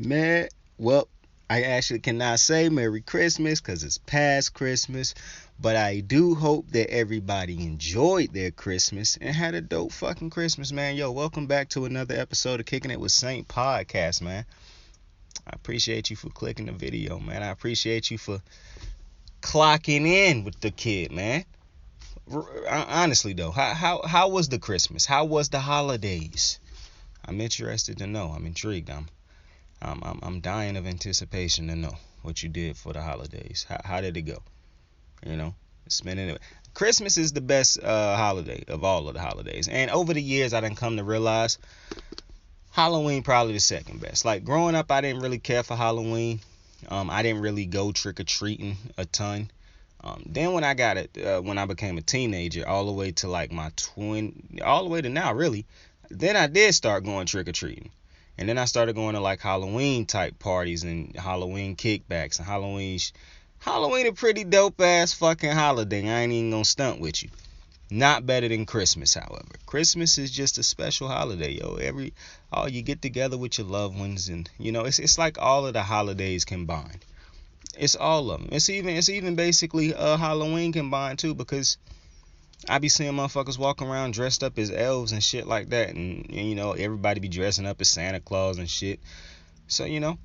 Man, well, I actually cannot say Merry Christmas because it's past Christmas, but I do hope that everybody enjoyed their Christmas and had a dope fucking Christmas, man. Yo, welcome back to another episode of Kicking It with Saint Podcast, man. I appreciate you for clicking the video, man. I appreciate you for clocking in with the kid, man. Honestly though, how was the Christmas? How was the holidays? I'm interested to know. I'm intrigued. I'm dying of anticipation to know what you did for the holidays. How did it go? You know, spending it. Christmas is the best holiday of all of the holidays, and over the years, I done come to realize Halloween probably the second best. Like growing up, I didn't really care for Halloween. I didn't really go trick or treating a ton. Then when when I became a teenager, all the way to like all the way to now, really, then I did start going trick or treating. And then I started going to like Halloween type parties and Halloween kickbacks and Halloween a pretty dope ass fucking holiday. I ain't even gonna stunt with you. Not better than Christmas, however. Christmas is just a special holiday, yo. You get together with your loved ones, and it's like all of the holidays combined. It's all of them. It's even basically Halloween combined too, because I be seeing motherfuckers walking around dressed up as elves and shit like that, and everybody be dressing up as Santa Claus and shit. So I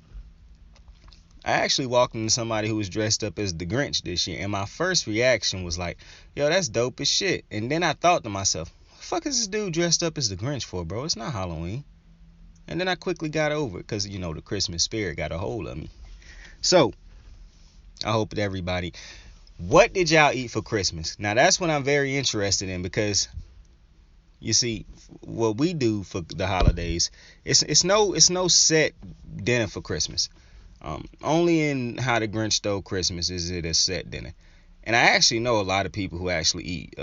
actually walked into somebody who was dressed up as the Grinch this year, and my first reaction was like, yo, that's dope as shit. And then I thought to myself, what the fuck is this dude dressed up as the Grinch for, bro? It's not Halloween. And then I quickly got over it, because the Christmas spirit got a hold of me. So I hope that everybody, what did y'all eat for Christmas? Now that's what I'm very interested in, because you see, what we do for the holidays, it's no set dinner for Christmas. Only in How the Grinch Stole Christmas is it a set dinner. And I actually know a lot of people who actually eat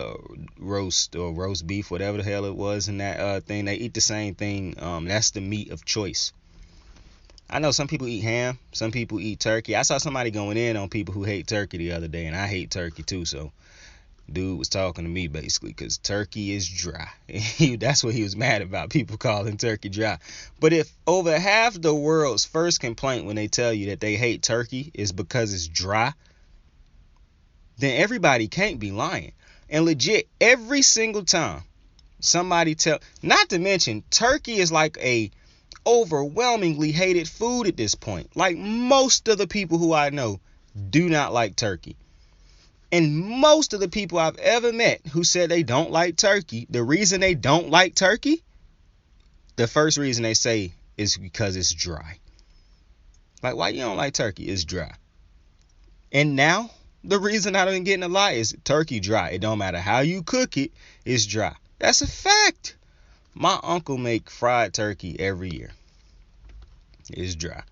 roast beef, whatever the hell it was in that thing. They eat the same thing. That's the meat of choice. I know some people eat ham, some people eat turkey. I saw somebody going in on people who hate turkey the other day, and I hate turkey too, so dude was talking to me basically, because turkey is dry. That's what he was mad about, people calling turkey dry. But if over half the world's first complaint when they tell you that they hate turkey is because it's dry, then everybody can't be lying. And legit, every single time somebody not to mention, turkey is like a overwhelmingly hated food at this point. Like, most of the people who I know do not like turkey. And most of the people I've ever met who said they don't like turkey, the reason they don't like turkey, the first reason they say is because it's dry. Like, why you don't like turkey? It's dry. And now, the reason I've been getting a lot is turkey dry. It don't matter how you cook it, it's dry. That's a fact. My uncle make fried turkey every year. It's dry.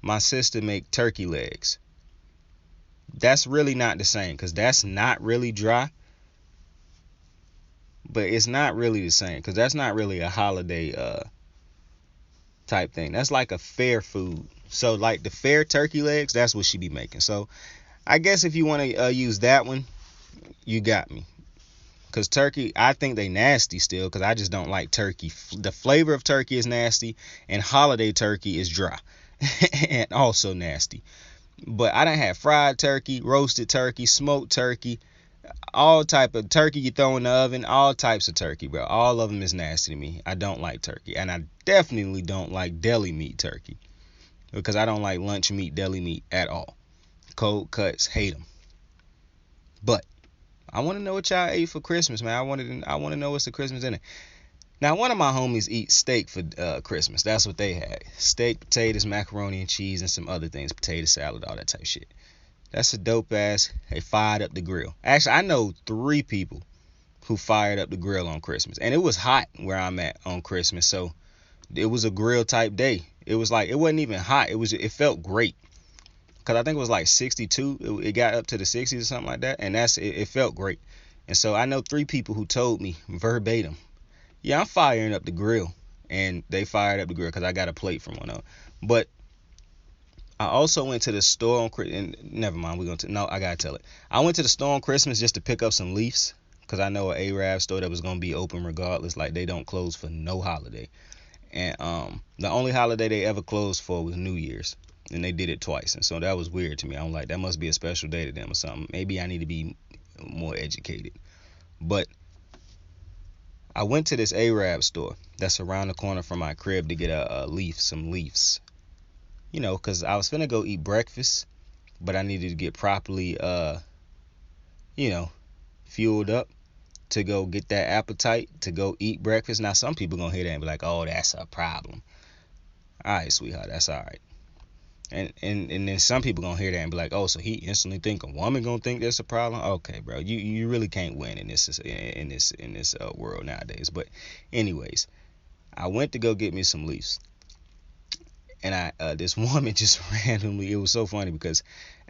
My sister make turkey legs. That's really not the same, because that's not really dry. But it's not really the same, because that's not really a holiday type thing. That's like a fair food. So like the fair turkey legs, that's what she be making. So I guess if you want to use that one, you got me. Because turkey, I think they nasty still, because I just don't like turkey. The flavor of turkey is nasty, and holiday turkey is dry and also nasty. But I done had fried turkey, roasted turkey, smoked turkey, all type of turkey you throw in the oven, all types of turkey, bro. All of them is nasty to me. I don't like turkey, and I definitely don't like deli meat turkey, because I don't like lunch meat, deli meat at all. Cold cuts, hate them. But I want to know what y'all ate for Christmas, man. I want to know what's the Christmas dinner. Now, one of my homies eats steak for Christmas. That's what they had. Steak, potatoes, macaroni and cheese, and some other things. Potato salad, all that type of shit. That's a dope ass. They fired up the grill. Actually, I know 3 people who fired up the grill on Christmas. And it was hot where I'm at on Christmas. So it was a grill type day. It was like, it wasn't even hot. It felt great. Because I think it was like 62. It got up to the 60s or something like that. And it felt great. And so I know 3 people who told me verbatim, yeah, I'm firing up the grill. And they fired up the grill because I got a plate from one of them. But I also went to the store on Christmas. Never mind, I got to tell it. I went to the store on Christmas just to pick up some leaves. Because I know an Arab store that was going to be open regardless. Like, they don't close for no holiday. And the The only holiday they ever closed for was New Year's, and they did it twice, and so that was weird to me. I'm like, that must be a special day to them or something. Maybe I need to be more educated. But I went to this Arab store that's around the corner from my crib to get some leaves. You know, cause I was finna go eat breakfast, but I needed to get properly, you know, fueled up to go get that appetite to go eat breakfast. Now some people gonna hear that and be like, "Oh, that's a problem." All right, sweetheart, that's all right. And then some people gonna hear that and be like, "Oh, so he instantly think a woman gonna think that's a problem?" Okay, bro, you really can't win in this world nowadays. But anyways, I went to go get me some leaves, and this woman just randomly, it was so funny because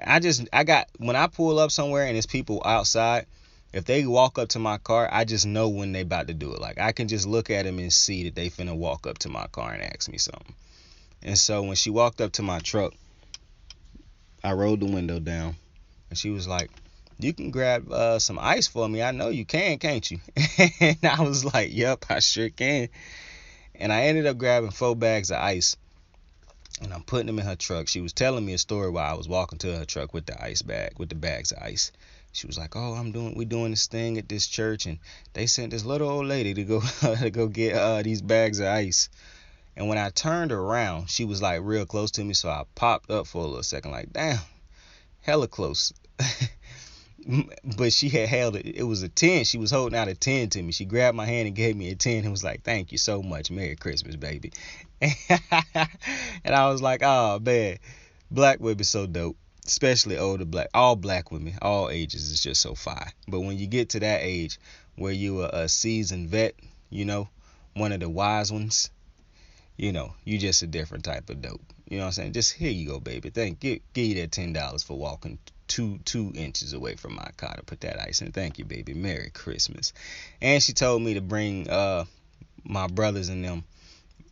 I got, when I pull up somewhere and there's people outside, if they walk up to my car, I just know when they about to do it. Like I can just look at them and see that they finna walk up to my car and ask me something. And so when she walked up to my truck, I rolled the window down and she was like, "You can grab some ice for me. I know you can, can't you?" And I was like, "Yep, I sure can." And I ended up grabbing 4 bags of ice, and I'm putting them in her truck. She was telling me a story while I was walking to her truck with the bags of ice. She was like, "Oh, we doing this thing at this church, and they sent this little old lady to go to go get these bags of ice." And when I turned around, she was like real close to me, so I popped up for a little second, like, damn, hella close. But she had held it. It was a 10. She was holding out a 10 to me. She grabbed my hand and gave me a 10 and was like, "Thank you so much. Merry Christmas, baby." And I was like, oh man, black women so dope. Especially older all black women, all ages is just so fire. But when you get to that age where you are a seasoned vet, you know, one of the wise ones, you know, you just a different type of dope. You know what I'm saying? Just here you go, baby. Give you that $10 for walking two inches away from my car to put that ice in. Thank you, baby. Merry Christmas. And she told me to bring my brothers and them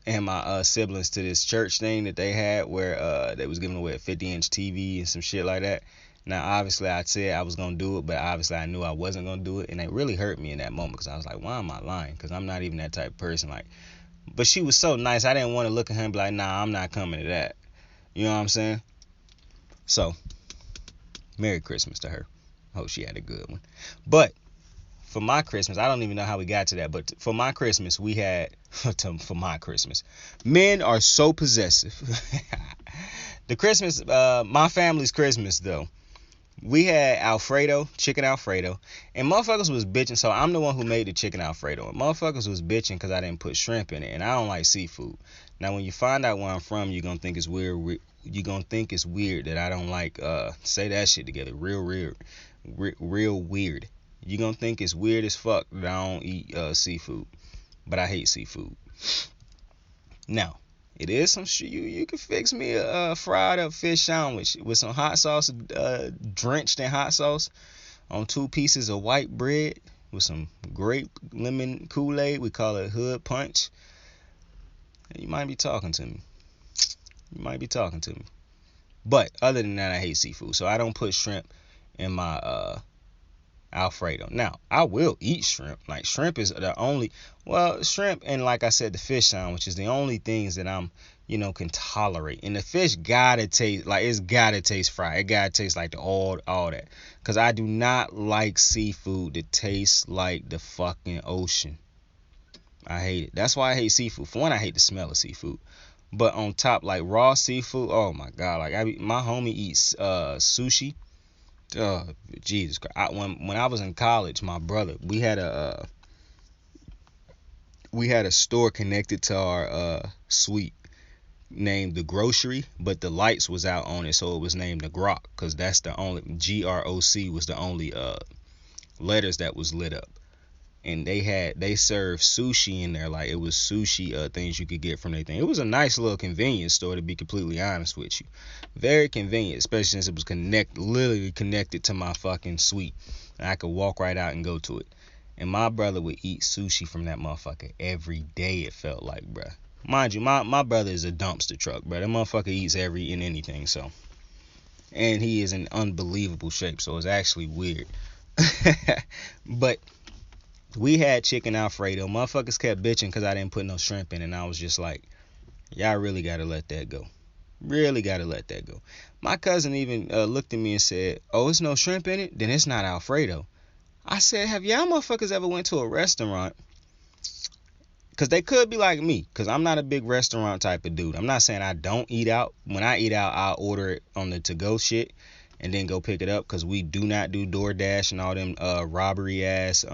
and my siblings to this church thing that they had where they was giving away a 50-inch TV and some shit like that. Now, obviously, I said I was going to do it, but obviously I knew I wasn't going to do it. And it really hurt me in that moment because I was like, why am I lying? Because I'm not even that type of person. Like, but she was so nice. I didn't want to look at her and be like, nah, I'm not coming to that. You know what I'm saying? So, Merry Christmas to her. Hope she had a good one. But for my Christmas, I don't even know how we got to that, but for my Christmas, we had, for my Christmas, men are so possessive. The Christmas, my family's Christmas though, we had chicken Alfredo, and motherfuckers was bitching. So I'm the one who made the chicken Alfredo, and motherfuckers was bitching because I didn't put shrimp in it, and I don't like seafood. Now, when you find out where I'm from, you're gonna think it's weird. You're gonna think it's weird that I don't like say that shit together. Real weird. You're gonna think it's weird as fuck that I don't eat seafood, but I hate seafood. Now, it is some shit. You can fix me a fried up fish sandwich with some hot sauce, drenched in hot sauce, on 2 pieces of white bread with some grape lemon Kool-Aid. We call it hood punch. You might be talking to me. But other than that, I hate seafood, so I don't put shrimp in my Alfredo. Now, I will eat shrimp. Like, shrimp is the only, shrimp and, like I said, the fish sandwich is the only things that I'm, can tolerate. And the fish gotta taste, like, it's gotta taste fried. It gotta taste like the all that. Because I do not like seafood that tastes like the fucking ocean. I hate it. That's why I hate seafood. For one, I hate the smell of seafood. But on top, like, raw seafood, oh my God. Like, my homie eats sushi. Jesus Christ! When I was in college, my brother, we had a store connected to our suite named the Grocery, but the lights was out on it, so it was named the Grok because that's the only GROC was the only letters that was lit up. And they served sushi in there, like it was sushi things you could get from their thing. It was a nice little convenience store, to be completely honest with you. Very convenient, especially since it was literally connected to my fucking suite. And I could walk right out and go to it. And my brother would eat sushi from that motherfucker every day, it felt like, bruh. Mind you, my brother is a dumpster truck, bruh. That motherfucker eats anything, so. And he is in unbelievable shape, so it's actually weird. But we had chicken Alfredo. Motherfuckers kept bitching because I didn't put no shrimp in it. And I was just like, Y'all really gotta let that go. Really gotta let that go. My cousin even looked at me and said, "Oh, it's no shrimp in it? Then it's not Alfredo." I said, "Have y'all motherfuckers ever went to a restaurant?" Because they could be like me, because I'm not a big restaurant type of dude. I'm not saying I don't eat out. When I eat out, I'll order it on the to-go shit and then go pick it up, because we do not do DoorDash and all them robbery ass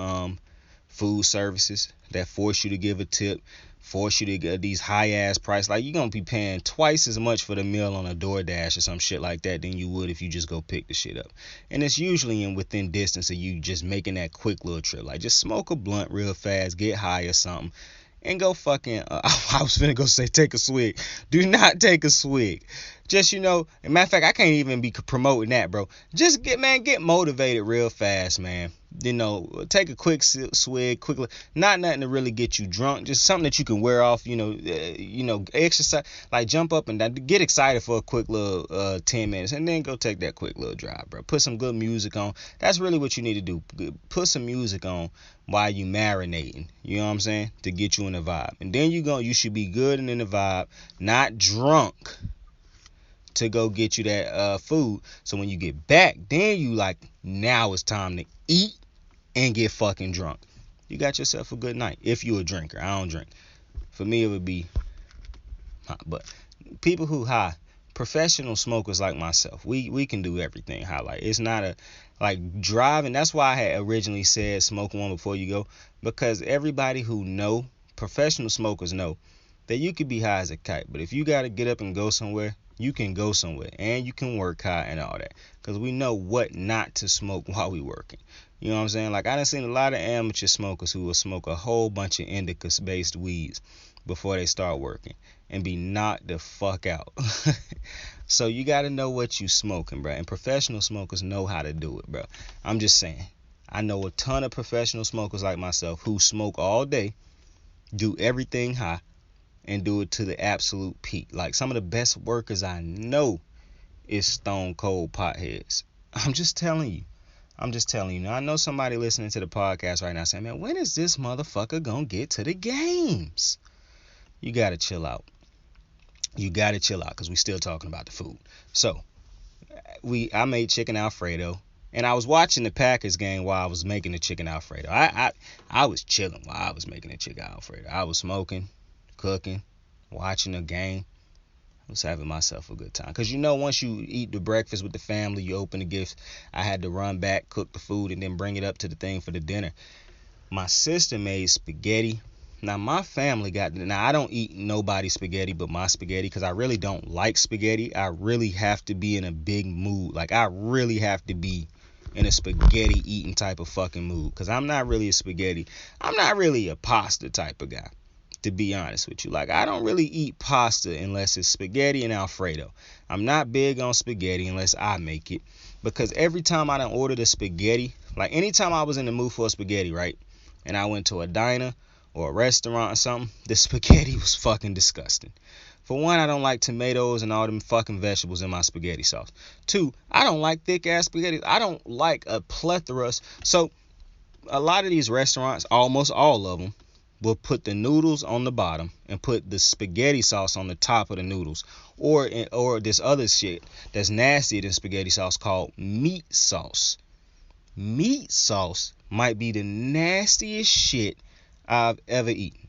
food services that force you to give a tip, force you to get these high ass prices. Like, you're gonna be paying twice as much for the meal on a DoorDash or some shit like that than you would if you just go pick the shit up. And it's usually in within distance of you just making that quick little trip. Like, just smoke a blunt real fast, get high or something, and go fucking I was finna go say take a swig. Do not take a swig. Just, matter of fact, I can't even be promoting that, bro. Just get motivated real fast, man. Take a quick swig, quickly. Not nothing to really get you drunk. Just something that you can wear off. Exercise, like jump up and down, get excited for a quick little 10 minutes, and then go take that quick little drive, bro. Put some good music on. That's really what you need to do. Put some music on while you marinating. You know what I'm saying? To get you in the vibe, and then you should be good and in the vibe, not drunk, to go get you that food. So when you get back, then you like, now it's time to eat and get fucking drunk. You got yourself a good night. If you a drinker. I don't drink. For me, it would be but people who high, professional smokers like myself, we can do everything high. Like, it's not a like driving. That's why I had originally said smoke one before you go, because everybody who know, professional smokers know that you could be high as a kite, but if you got to get up and go somewhere, you can go somewhere, and you can work high and all that, because we know what not to smoke while we working. You know what I'm saying? Like, I done seen a lot of amateur smokers who will smoke a whole bunch of indica-based weeds before they start working and be knocked the fuck out. So you got to know what you smoking, bro. And professional smokers know how to do it, bro. I'm just saying. I know a ton of professional smokers like myself who smoke all day, do everything high, and do it to the absolute peak. Like, some of the best workers I know is stone cold potheads. I'm just telling you. Now, I know somebody listening to the podcast right now saying, man, when is this motherfucker gonna get to the games? You gotta chill out. Because we still talking about the food. So, I made chicken Alfredo, and I was watching the Packers game while I was making the chicken Alfredo. I was chilling while I was making the chicken Alfredo. I was smoking, cooking, watching the game. I was having myself a good time. Because once you eat the breakfast with the family, you open the gifts. I had to run back, cook the food, and then bring it up to the thing for the dinner. My sister made spaghetti. Now, my family I don't eat nobody's spaghetti but my spaghetti, because I really don't like spaghetti. I really have to be in a big mood. Like, I really have to be in a spaghetti eating type of fucking mood, because I'm not really a pasta type of guy, to be honest with you. Like, I don't really eat pasta unless it's spaghetti and Alfredo. I'm not big on spaghetti unless I make it, because every time I done ordered a spaghetti, like anytime I was in the mood for a spaghetti, right, and I went to a diner or a restaurant or something, the spaghetti was fucking disgusting. For one, I don't like tomatoes and all them fucking vegetables in my spaghetti sauce. Two, I don't like thick ass spaghetti. I don't like a plethora. So a lot of these restaurants, almost all of them, will put the noodles on the bottom and put the spaghetti sauce on the top of the noodles, or this other shit that's nastier than spaghetti sauce called meat sauce. Meat sauce might be the nastiest shit I've ever eaten.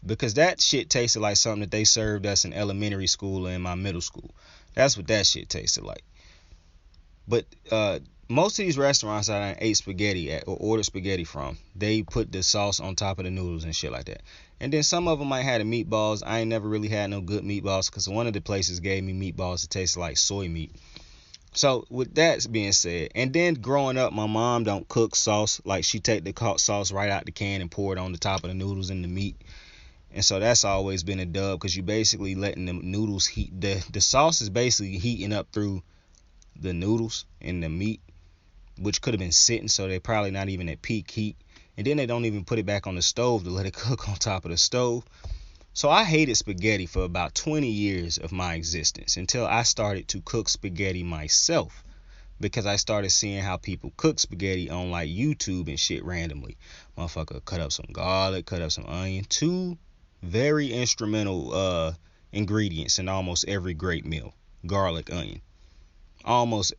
Because that shit tasted like something that they served us in elementary school and in my middle school. That's what that shit tasted like. But most of these restaurants that I ate spaghetti at or ordered spaghetti from, they put the sauce on top of the noodles and shit like that. And then some of them might have the meatballs. I ain't never really had no good meatballs, because one of the places gave me meatballs that tasted like soy meat. So with that being said, and then growing up, my mom don't cook sauce. Like, she take the sauce right out the can and pour it on the top of the noodles and the meat. And so that's always been a dub, because you basically letting the noodles heat. The sauce is basically heating up through the noodles and the meat, which could have been sitting, so they're probably not even at peak heat. And then they don't even put it back on the stove to let it cook on top of the stove. So I hated spaghetti for about 20 years of my existence, until I started to cook spaghetti myself, because I started seeing how people cook spaghetti on like YouTube and shit randomly. Motherfucker cut up some garlic, cut up some onion, 2 very instrumental ingredients in almost every great meal. Garlic, onion, almost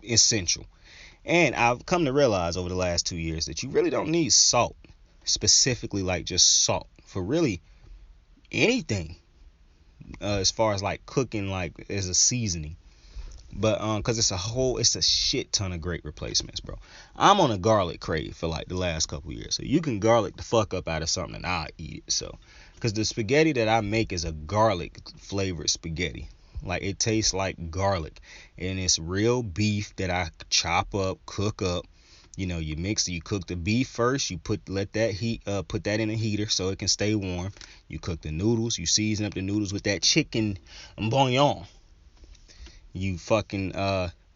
essential. And I've come to realize over the last 2 years that you really don't need salt, specifically like just salt, for really anything, as far as like cooking, like as a seasoning. But cause it's a shit ton of great replacements, bro. I'm on a garlic crave for like the last couple years, so you can garlic the fuck up out of something and I'll eat it. So, cause the spaghetti that I make is a garlic flavored spaghetti. Like it tastes like garlic, and it's real beef that I chop up, cook up. You cook the beef first. You let that heat, put that in a heater so it can stay warm. You cook the noodles. You season up the noodles with that chicken bouillon. You fucking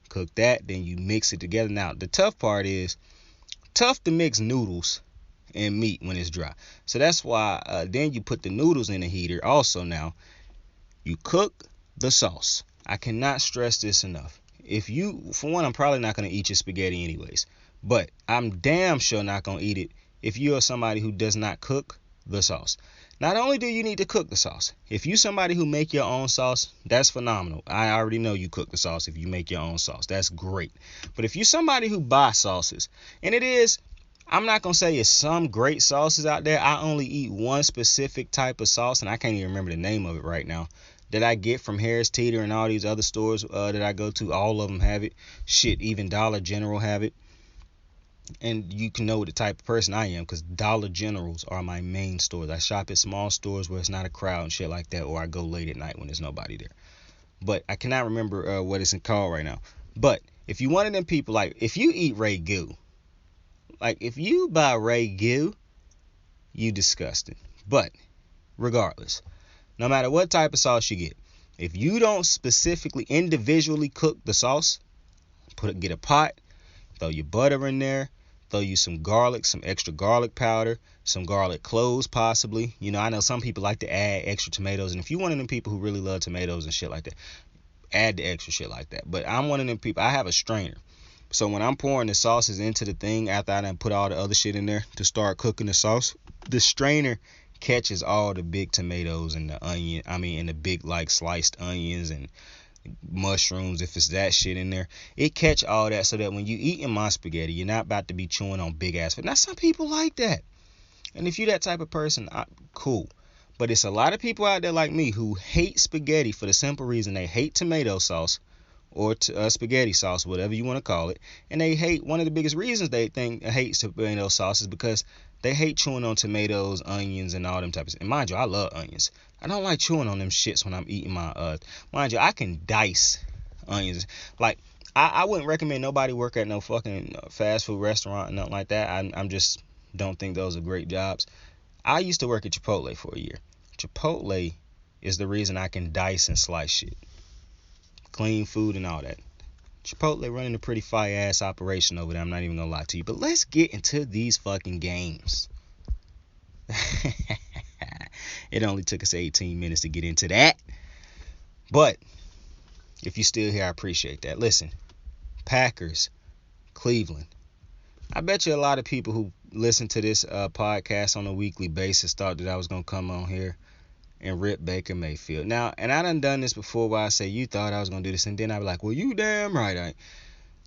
cook that, then you mix it together. Now the tough part is tough to mix noodles and meat when it's dry. So that's why then you put the noodles in the heater. Also now you cook the sauce. I cannot stress this enough. For one, I'm probably not gonna eat your spaghetti anyways, but I'm damn sure not gonna eat it if you are somebody who does not cook the sauce. Not only do you need to cook the sauce, if you somebody who make your own sauce, that's phenomenal. I already know you cook the sauce if you make your own sauce. That's great. But if you're somebody who buys sauces, and I'm not going to say it's some great sauces out there. I only eat one specific type of sauce, and I can't even remember the name of it right now, that I get from Harris Teeter and all these other stores that I go to. All of them have it. Shit, even Dollar General have it. And you can know the type of person I am, because Dollar Generals are my main stores. I shop at small stores where it's not a crowd and shit like that, or I go late at night when there's nobody there. But I cannot remember what it's called right now. But if you one of them people, like if you eat Ragu, like if you buy Ragu, you disgusting. But regardless, no matter what type of sauce you get, if you don't specifically individually cook the sauce, get a pot, throw your butter in there, throw you some garlic, some extra garlic powder, some garlic cloves possibly. I know some people like to add extra tomatoes, and if you're one of them people who really love tomatoes and shit like that, add the extra shit like that. But I'm one of them people, I have a strainer. So when I'm pouring the sauces into the thing after I done put all the other shit in there to start cooking the sauce, the strainer catches all the big tomatoes and and the big like sliced onions and mushrooms, if it's that shit in there. It catch all that so that when you eating my spaghetti, you're not about to be chewing on big ass food. Now some people like that, and if you're that type of person, cool. But it's a lot of people out there like me who hate spaghetti for the simple reason they hate tomato sauce or spaghetti sauce, whatever you want to call it. And they hate, one of the biggest reasons they hate tomato sauce is because they hate chewing on tomatoes, onions, and all them types. And mind you, I love onions. I don't like chewing on them shits when I'm eating my, mind you, I can dice onions. Like, I wouldn't recommend nobody work at no fucking fast food restaurant or nothing like that. I'm just don't think those are great jobs. I used to work at Chipotle for a year. Chipotle is the reason I can dice and slice shit. Clean food and all that. Chipotle running a pretty fire ass operation over there. I'm not even gonna lie to you. But let's get into these fucking games. It only took us 18 minutes to get into that. But if you're still here, I appreciate that. Listen, Packers, Cleveland. I bet you a lot of people who listen to this podcast on a weekly basis thought that I was gonna come on here and rip Baker Mayfield. Now, and I done this before where I say you thought I was gonna do this, and then I be like, well, you damn right.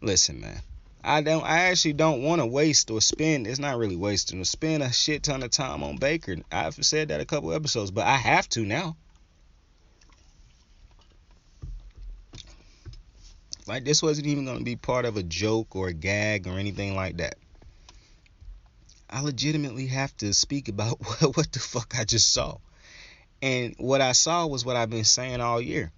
Listen, man. I actually don't want to waste or spend. It's not really wasting or spend a shit ton of time on Baker. I've said that a couple episodes, but I have to now. Like, this wasn't even gonna be part of a joke or a gag or anything like that. I legitimately have to speak about what the fuck I just saw. And what I saw was what I've been saying all year.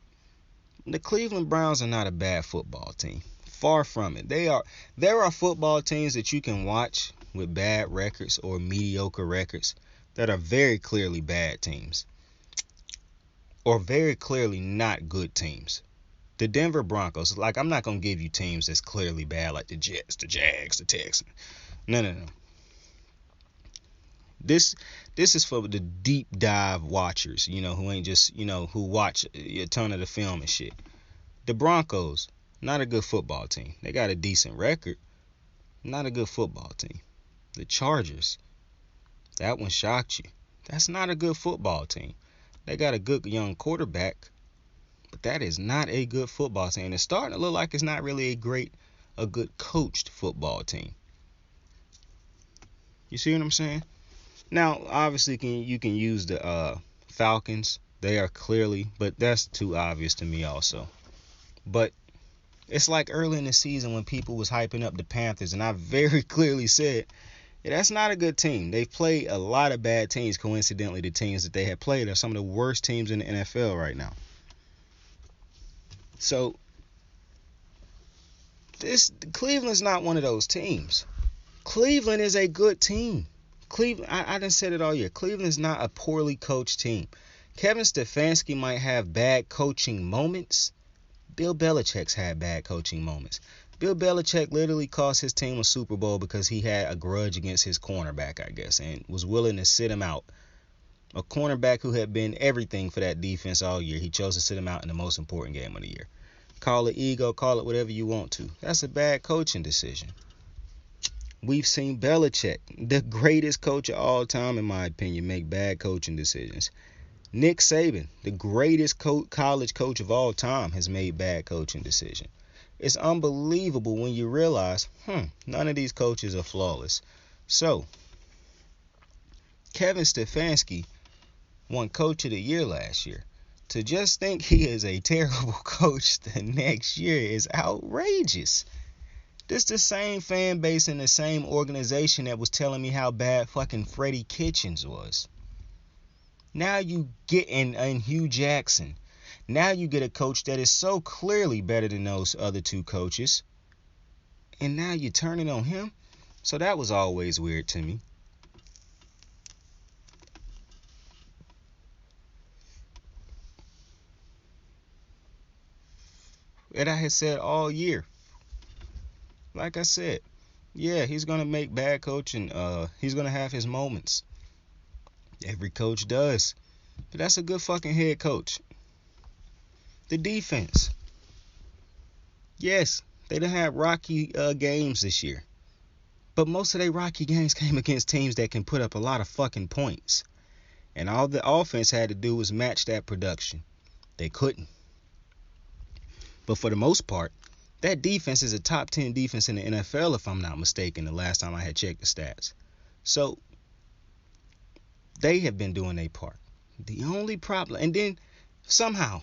The Cleveland Browns are not a bad football team. Far from it. There are football teams that you can watch with bad records or mediocre records that are very clearly bad teams. Or very clearly not good teams. The Denver Broncos, like, I'm not going to give you teams that's clearly bad like the Jets, the Jags, the Texans. No. This is for the deep dive watchers, who ain't just, who watch a ton of the film and shit. The Broncos, not a good football team. They got a decent record, not a good football team. The Chargers, that one shocked you. That's not a good football team. They got a good young quarterback, but that is not a good football team. It's starting to look like it's not really a good coached football team. You see what I'm saying? Now, obviously, you can use the Falcons. They are clearly, but that's too obvious to me also. But it's like early in the season when people was hyping up the Panthers, and I very clearly said, yeah, that's not a good team. They've played a lot of bad teams. Coincidentally, the teams that they have played are some of the worst teams in the NFL right now. So, Cleveland's not one of those teams. Cleveland is a good team. Cleveland, I done said it all year. Cleveland's not a poorly coached team. Kevin Stefanski might have bad coaching moments. Bill Belichick's had bad coaching moments. Bill Belichick literally cost his team a Super Bowl because he had a grudge against his cornerback, I guess, and was willing to sit him out. A cornerback who had been everything for that defense all year. He chose to sit him out in the most important game of the year. Call it ego, call it whatever you want to. That's a bad coaching decision. We've seen Belichick, the greatest coach of all time, in my opinion, make bad coaching decisions. Nick Saban, the greatest college coach of all time, has made bad coaching decisions. It's unbelievable when you realize, none of these coaches are flawless. So, Kevin Stefanski won Coach of the Year last year. To just think he is a terrible coach the next year is outrageous. This the same fan base and the same organization that was telling me how bad fucking Freddie Kitchens was. Now you get in Hugh Jackson. Now you get a coach that is so clearly better than those other two coaches. And now you're turning on him? So that was always weird to me. And I had said all year. Like I said, yeah, he's going to make bad coaching. He's going to have his moments. Every coach does. But that's a good fucking head coach. The defense. Yes, they done had rocky games this year. But most of their rocky games came against teams that can put up a lot of fucking points. And all the offense had to do was match that production. They couldn't. But for the most part, that defense is a top 10 defense in the NFL, if I'm not mistaken, the last time I had checked the stats. So, they have been doing their part. The only problem, and then somehow,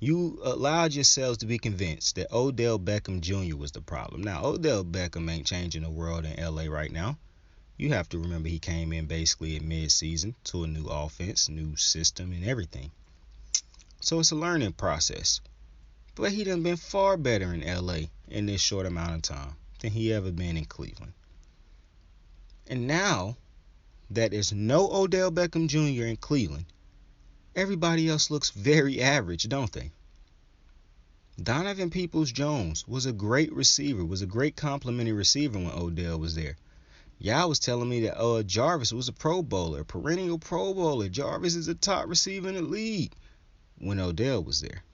you allowed yourselves to be convinced that Odell Beckham Jr. was the problem. Now, Odell Beckham ain't changing the world in LA right now. You have to remember he came in basically in mid-season to a new offense, new system, and everything. So it's a learning process. But he done been far better in LA in this short amount of time than he ever been in Cleveland. And now that there's no Odell Beckham Jr. in Cleveland, everybody else looks very average, don't they? Donovan Peoples-Jones was a great receiver, was a great complimentary receiver when Odell was there. Y'all was telling me that Jarvis was a Pro Bowler, a perennial Pro Bowler. Jarvis is a top receiver in the league when Odell was there.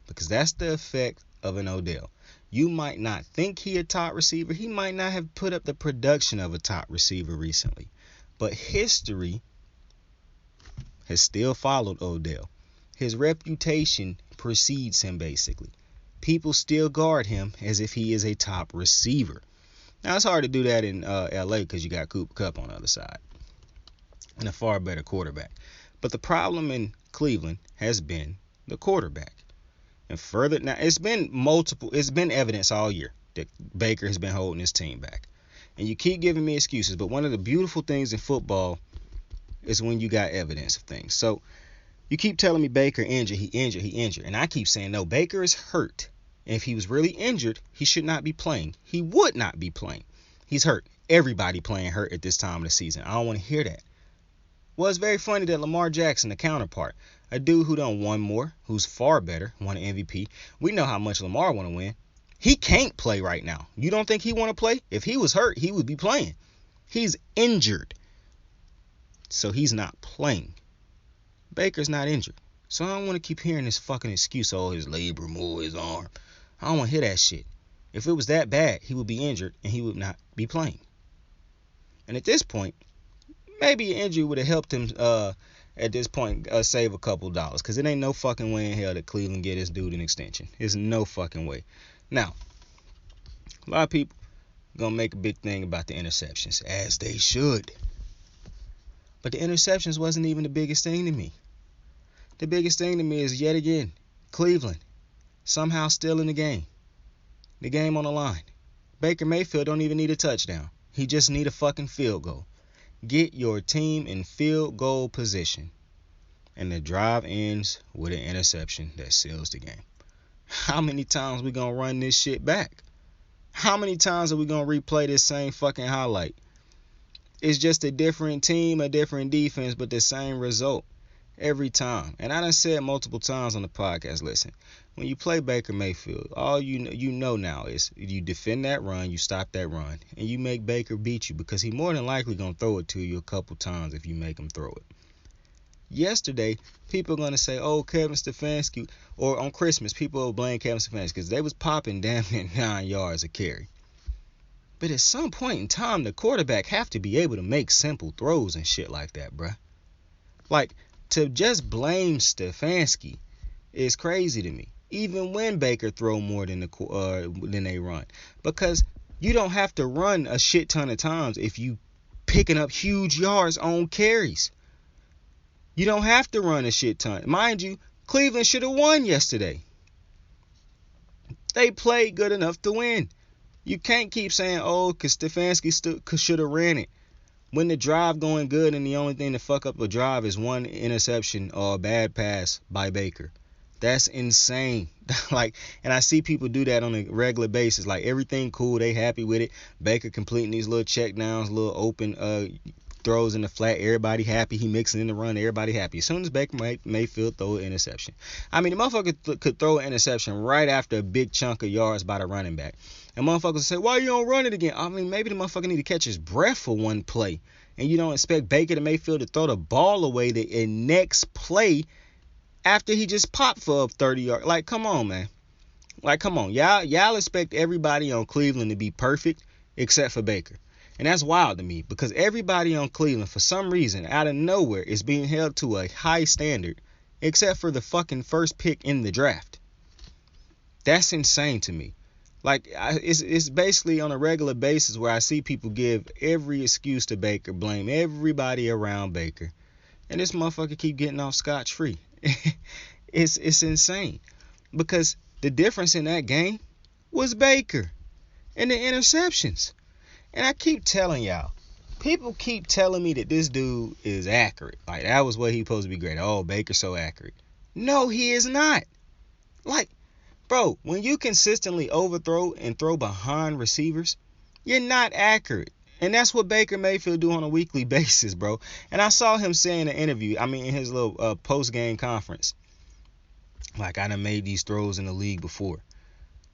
Because that's the effect of an Odell. You might not think he a top receiver. He might not have put up the production of a top receiver recently. But history has still followed Odell. His reputation precedes him, basically. People still guard him as if he is a top receiver. Now, it's hard to do that in LA because you got Cooper Kupp on the other side and a far better quarterback. But the problem in Cleveland has been the quarterback. And further, now it's been evidence all year that Baker has been holding his team back. And you keep giving me excuses, but one of the beautiful things in football is when you got evidence of things. So you keep telling me Baker injured, he injured. And I keep saying, no, Baker is hurt. And if he was really injured, he should not be playing. He would not be playing. He's hurt. Everybody playing hurt at this time of the season. I don't want to hear that. Well, it's very funny that Lamar Jackson, the counterpart, a dude who done won more, who's far better, won an MVP. We know how much Lamar want to win. He can't play right now. You don't think he want to play? If he was hurt, he would be playing. He's injured. So he's not playing. Baker's not injured. So I don't want to keep hearing this fucking excuse, oh, his labor, move his arm. I don't want to hear that shit. If it was that bad, he would be injured and he would not be playing. And at this point, Maybe an injury would have helped him at this point save a couple dollars, because it ain't no fucking way in hell that Cleveland get this dude an extension. There's no fucking way. Now, a lot of people gonna make a big thing about the interceptions, as they should. But the interceptions wasn't even the biggest thing to me. The biggest thing to me is, yet again, Cleveland somehow still in the game. The game on the line. Baker Mayfield don't even need a touchdown. He just need a fucking field goal. Get your team in field goal position. And the drive ends with an interception that seals the game. How many times we gonna run this shit back? How many times are we gonna replay this same fucking highlight? It's just a different team, a different defense, but the same result every time. And I done said multiple times on the podcast, listen, when you play Baker Mayfield, all you know now is you defend that run, you stop that run, and you make Baker beat you, because he more than likely going to throw it to you a couple times if you make him throw it. Yesterday, people are going to say, oh, Kevin Stefanski, or on Christmas, people will blame Kevin Stefanski because they was popping damn near 9 yards a carry. But at some point in time, the quarterback have to be able to make simple throws and shit like that, bruh. Like, to just blame Stefanski is crazy to me, even when Baker throw more than they run, because you don't have to run a shit ton of times if you picking up huge yards on carries. You don't have to run a shit ton. Mind you, Cleveland should have won yesterday. They played good enough to win. You can't keep saying, oh, because Stefanski should have ran it, when the drive going good and the only thing to fuck up a drive is one interception or a bad pass by Baker. That's insane. Like, and I see people do that on a regular basis. Like, everything cool, they happy with it. Baker completing these little check downs, little open throws in the flat, everybody happy. He mixing in the run, everybody happy. As soon as Baker Mayfield throw an interception. I mean, the motherfucker could throw an interception right after a big chunk of yards by the running back. And motherfuckers say, why you don't run it again? I mean, maybe the motherfucker need to catch his breath for one play. And you don't expect Baker to Mayfield to throw the ball away the next play after he just popped for 30 yards. Like, come on, man. Like, come on. Y'all expect everybody on Cleveland to be perfect except for Baker. And that's wild to me, because everybody on Cleveland, for some reason, out of nowhere, is being held to a high standard, except for the fucking first pick in the draft. That's insane to me. Like, it's basically on a regular basis where I see people give every excuse to Baker, blame everybody around Baker, and this motherfucker keep getting off scotch-free. It's insane, because the difference in that game was Baker and the interceptions. And I keep telling y'all, people keep telling me that this dude is accurate. Like, that was what he supposed to be great. Oh, Baker's so accurate. No, he is not. Like, bro, when you consistently overthrow and throw behind receivers, you're not accurate. And that's what Baker Mayfield do on a weekly basis, bro. And I saw him say in an interview, in his little post-game conference, like, I done made these throws in the league before.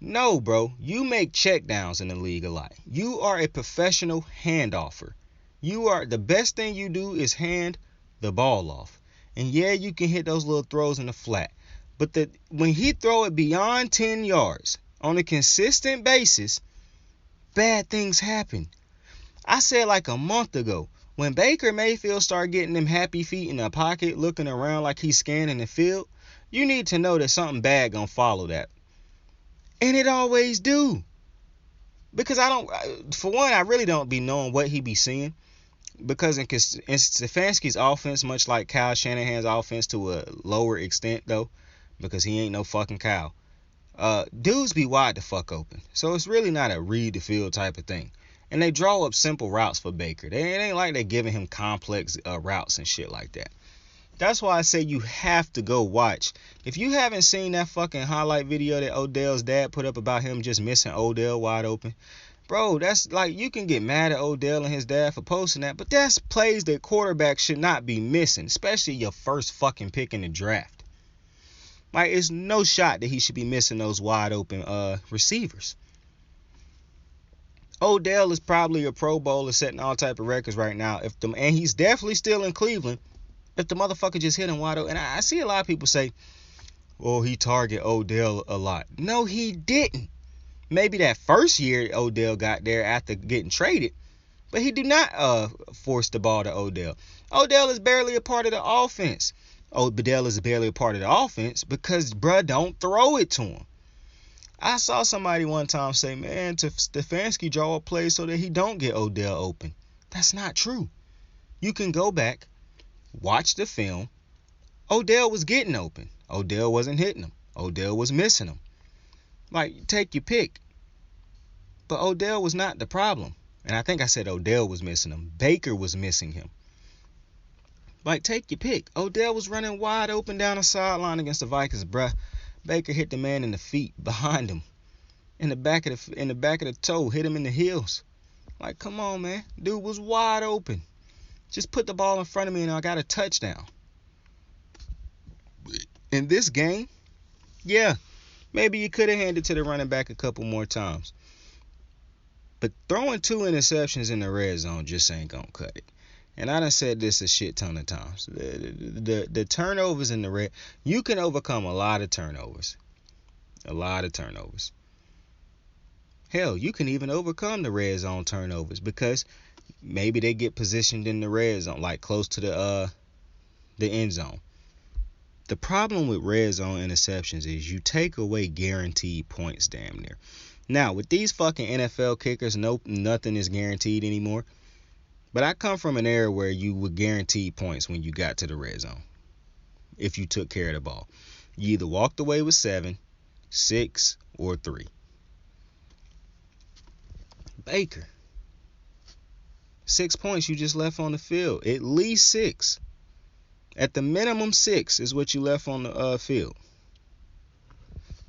No, bro, you make checkdowns in the league a lot. You are a professional handoffer. The best thing you do is hand the ball off. And yeah, you can hit those little throws in the flat. But when he throw it beyond 10 yards on a consistent basis, bad things happen. I said like a month ago, when Baker Mayfield started getting them happy feet in the pocket, looking around like he's scanning the field, you need to know that something bad gonna follow that. And it always do. Because for one, I really don't be knowing what he be seeing. Because in Stefanski's offense, much like Kyle Shanahan's offense to a lower extent, though, because he ain't no fucking Kyle, dudes be wide the fuck open. So it's really not a read the field type of thing. And they draw up simple routes for Baker. It ain't like they're giving him complex routes and shit like that. That's why I say you have to go watch. If you haven't seen that fucking highlight video that Odell's dad put up about him just missing Odell wide open, bro, that's like, you can get mad at Odell and his dad for posting that, but that's plays that quarterbacks should not be missing, especially your first fucking pick in the draft. Like, it's no shot that he should be missing those wide open receivers. Odell is probably a Pro Bowler setting all type of records right now. And he's definitely still in Cleveland. If the motherfucker just hit him wide open. And I see a lot of people say, oh, he target Odell a lot. No, he didn't. Maybe that first year Odell got there after getting traded. But he do not force the ball to Odell. Odell is barely a part of the offense. Odell is barely a part of the offense because bruh don't throw it to him. I saw somebody one time say, man, to Stefanski draw a play so that he don't get Odell open. That's not true. You can go back, watch the film. Odell was getting open. Odell wasn't hitting him. Odell was missing him. Like, take your pick. But Odell was not the problem. And I think I said Odell was missing him. Baker was missing him. Like, take your pick. Odell was running wide open down the sideline against the Vikings, bruh. Baker hit the man in the feet behind him. In the back of the toe, hit him in the heels. Like, come on, man. Dude was wide open. Just put the ball in front of me and I got a touchdown. In this game, yeah, maybe you could have handed to the running back a couple more times. But throwing 2 interceptions in the red zone just ain't gonna cut it. And I done said this a shit ton of times. The turnovers in the red, you can overcome a lot of turnovers. A lot of turnovers. Hell, you can even overcome the red zone turnovers because maybe they get positioned in the red zone, like close to the end zone. The problem with red zone interceptions is you take away guaranteed points damn near. Now, with these fucking NFL kickers, nope, nothing is guaranteed anymore. But I come from an era where you would guarantee points when you got to the red zone. If you took care of the ball. You either walked away with 7, 6, or 3. Baker. 6 points you just left on the field. At least 6. At the minimum 6 is what you left on the field.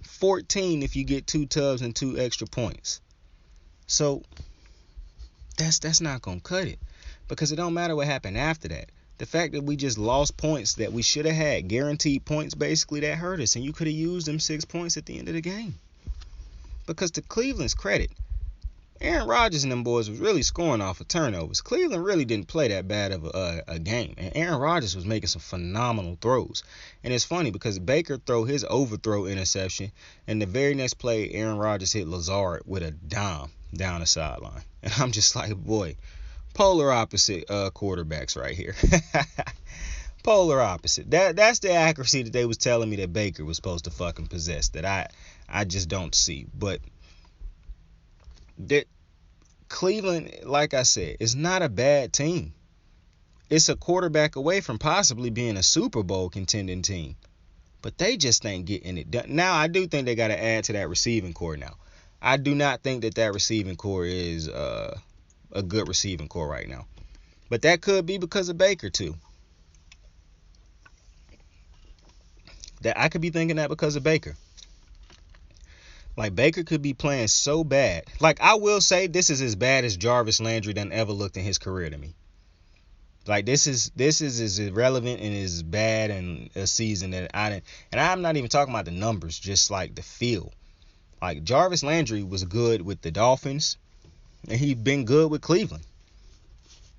14 if you get 2 tubs and 2 extra points. So that's not gonna cut it. Because it don't matter what happened after that. The fact that we just lost points that we should have had, guaranteed points, basically, that hurt us. And you could have used them 6 points at the end of the game. Because to Cleveland's credit, Aaron Rodgers and them boys was really scoring off of turnovers. Cleveland really didn't play that bad of a game. And Aaron Rodgers was making some phenomenal throws. And it's funny because Baker threw his overthrow interception. And the very next play, Aaron Rodgers hit Lazard with a dime down the sideline. And I'm just like, boy, polar opposite quarterbacks right here. Polar opposite. That's the accuracy that they was telling me that Baker was supposed to fucking possess. That I just don't see. But that Cleveland, like I said, is not a bad team. It's a quarterback away from possibly being a Super Bowl contending team. But they just ain't getting it done. Now, I do think they got to add to that receiving core now. I do not think that receiving core is a good receiving core right now. But that could be because of Baker, too. That I could be thinking that because of Baker. Like, Baker could be playing so bad. Like, I will say this is as bad as Jarvis Landry done ever looked in his career to me. Like, this is as irrelevant and as bad in a season that I didn't. And I'm not even talking about the numbers, just like the feel. Like, Jarvis Landry was good with the Dolphins, and he's been good with Cleveland.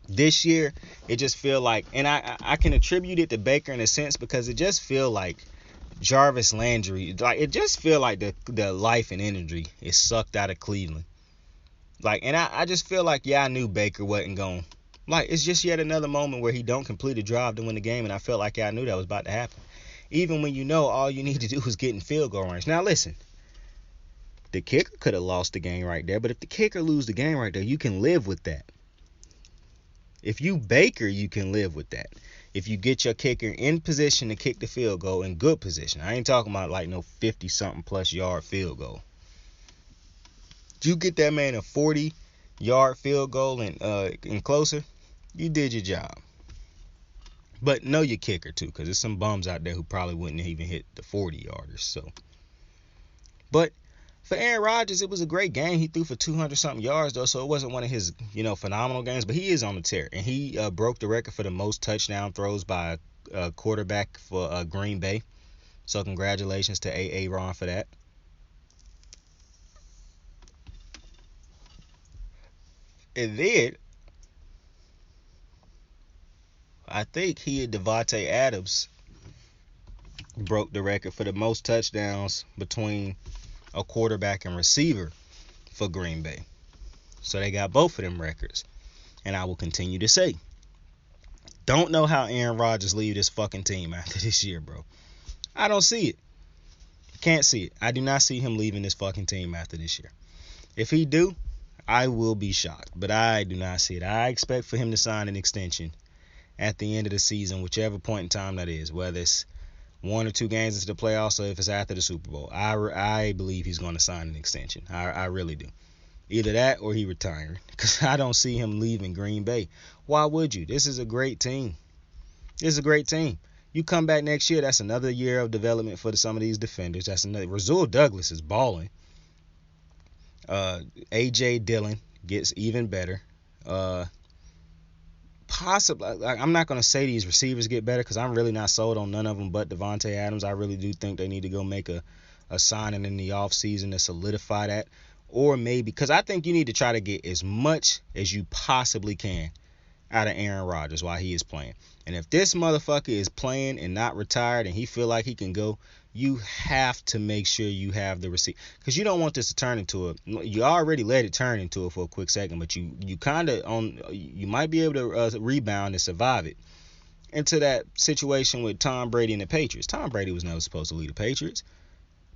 This year, it just feel like, and I can attribute it to Baker in a sense because it just feel like Jarvis Landry, like it just feel like the life and energy is sucked out of Cleveland. Like, and I just feel like, yeah, I knew Baker wasn't going. Like, it's just yet another moment where he don't complete a drive to win the game, and I felt like, yeah, I knew that was about to happen. Even when you know all you need to do is get in field goal range. Now, listen, the kicker could have lost the game right there, but if the kicker lose the game right there, you can live with that. If you Baker, you can live with that. If you get your kicker in position to kick the field goal, in good position. I ain't talking about like no 50-something plus yard field goal. You get that man a 40-yard field goal and closer, you did your job. But know your kicker too, because there's some bums out there who probably wouldn't even hit the 40-yarders. So, but for Aaron Rodgers, it was a great game. He threw for 200-something yards, though, so it wasn't one of his, phenomenal games. But he is on the tear, and he broke the record for the most touchdown throws by a quarterback for Green Bay. So congratulations to A.A. Ron for that. And then, I think he and Devontae Adams broke the record for the most touchdowns between a quarterback and receiver for Green Bay. So they got both of them records. And I will continue to say, don't know how Aaron Rodgers leave this fucking team after this year, bro. I don't see it. Can't see it. I do not see him leaving this fucking team after this year. If he do, I will be shocked. But I do not see it. I expect for him to sign an extension at the end of the season, whichever point in time that is, whether it's 1 or 2 games into the playoffs or if it's after the Super Bowl. I believe he's going to sign an extension. I really do. Either that or he retiring, because I don't see him leaving Green Bay. Why would you? This is a great team. This is a great team. You come back next year, that's another year of development for some of these defenders. That's another. Rasul Douglas is balling. A.J. Dillon gets even better. Possibly, I'm not going to say these receivers get better because I'm really not sold on none of them but Devontae Adams. I really do think they need to go make a signing in the offseason to solidify that. Or maybe, because I think you need to try to get as much as you possibly can out of Aaron Rodgers while he is playing. And if this motherfucker is playing and not retired and he feel like he can go, you have to make sure you have the receipt. Because you don't want this to turn into a, you already let it turn into it for a quick second, but you kind of, you might be able to rebound and survive it into that situation with Tom Brady and the Patriots. Tom Brady was never supposed to lead the Patriots,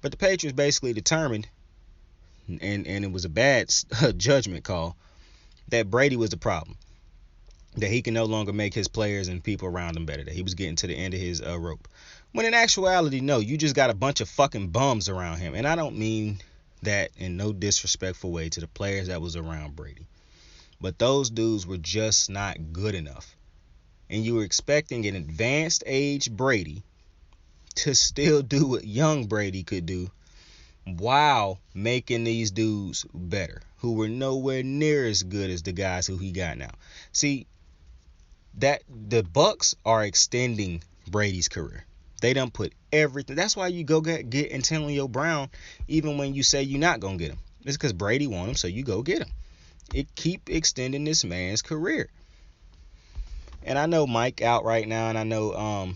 but the Patriots basically determined, and it was a bad judgment call, that Brady was the problem. That he can no longer make his players and people around him better. That he was getting to the end of his rope. When in actuality, no, you just got a bunch of fucking bums around him. And I don't mean that in no disrespectful way to the players that was around Brady. But those dudes were just not good enough. And you were expecting an advanced age Brady to still do what young Brady could do while making these dudes better, who were nowhere near as good as the guys who he got now. See, that the Bucks are extending Brady's career. They done put everything. That's why you go get Antonio Brown, even when you say you're not gonna get him. It's because Brady want him, so you go get him. It keep extending this man's career. And I know Mike out right now, and I know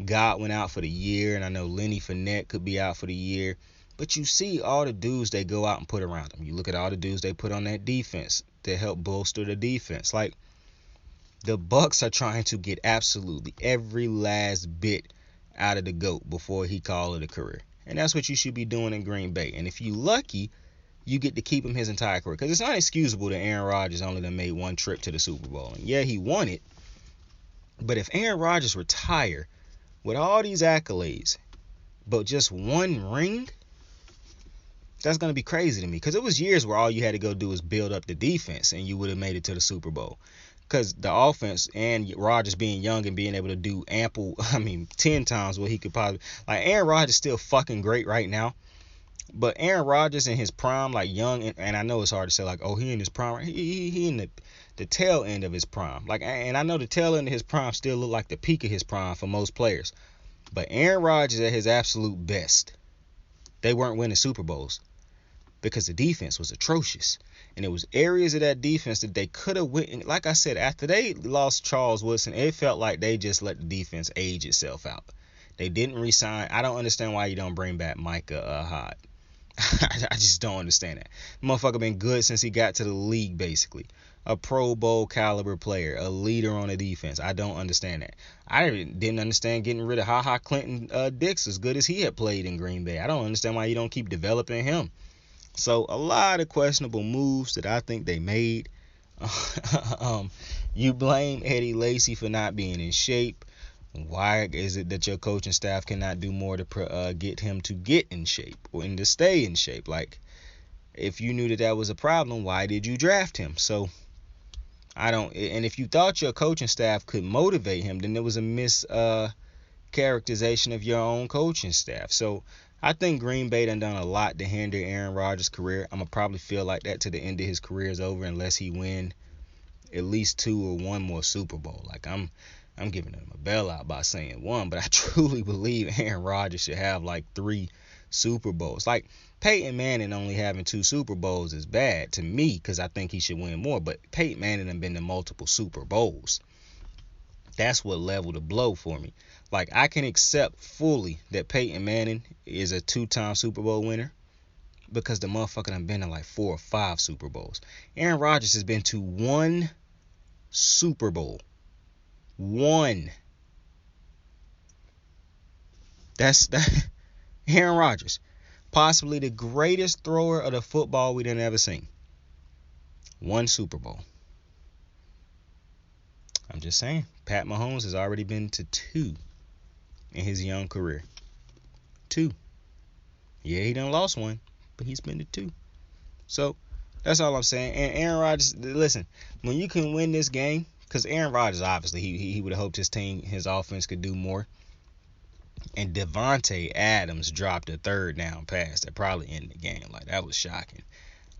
Godwin out for the year, and I know Lenny Fournette could be out for the year. But you see all the dudes they go out and put around them. You look at all the dudes they put on that defense to help bolster the defense. Like, the Bucks are trying to get absolutely every last bit out of the GOAT before he call it a career. And that's what you should be doing in Green Bay. And if you lucky, you get to keep him his entire career. Because it's unexcusable that Aaron Rodgers only done made one trip to the Super Bowl. And yeah, he won it. But if Aaron Rodgers retire with all these accolades, but just one ring, that's going to be crazy to me. Because it was years where all you had to go do was build up the defense and you would have made it to the Super Bowl. Because the offense and Rodgers being young and being able to do 10 times what he could possibly. Like, Aaron Rodgers is still fucking great right now. But Aaron Rodgers in his prime, like young, and I know it's hard to say, like, oh, he in his prime. He in the tail end of his prime. Like, and I know the tail end of his prime still look like the peak of his prime for most players. But Aaron Rodgers at his absolute best, they weren't winning Super Bowls because the defense was atrocious. And it was areas of that defense that they could have went. Like I said, after they lost Charles Woodson, it felt like they just let the defense age itself out. They didn't re-sign. I don't understand why you don't bring back Micah Hyde. I just don't understand that. Motherfucker been good since he got to the league, basically. A Pro Bowl caliber player, a leader on the defense. I don't understand that. I didn't understand getting rid of HaHa Clinton Dix as good as he had played in Green Bay. I don't understand why you don't keep developing him. So a lot of questionable moves that I think they made. You blame Eddie Lacy for not being in shape. Why is it that your coaching staff cannot do more to get him to get in shape or to stay in shape? Like, if you knew that was a problem, why did you draft him? So I don't. And if you thought your coaching staff could motivate him, then there was a mischaracterization of your own coaching staff. So I think Green Bay done a lot to hinder Aaron Rodgers' career. I'm going to probably feel like that to the end of his career is over unless he win at least 2 or 1 more Super Bowl. Like, I'm giving him a bailout by saying 1, but I truly believe Aaron Rodgers should have like 3 Super Bowls. Like, Peyton Manning only having 2 Super Bowls is bad to me because I think he should win more, but Peyton Manning have been to multiple Super Bowls. That's what leveled the blow for me. Like, I can accept fully that Peyton Manning is a 2-time Super Bowl winner because the motherfucker done been to like 4 or 5 Super Bowls. Aaron Rodgers has been to 1 Super Bowl. One. That's that. Aaron Rodgers, possibly the greatest thrower of the football we done ever seen. One Super Bowl. I'm just saying, Pat Mahomes has already been to 2 in his young career. 2. Yeah, he done lost 1, but he's been to 2. So that's all I'm saying. And Aaron Rodgers, listen, when you can win this game, because Aaron Rodgers, obviously, he would have hoped his team, his offense could do more. And Devontae Adams dropped a third down pass that probably ended the game. Like, that was shocking.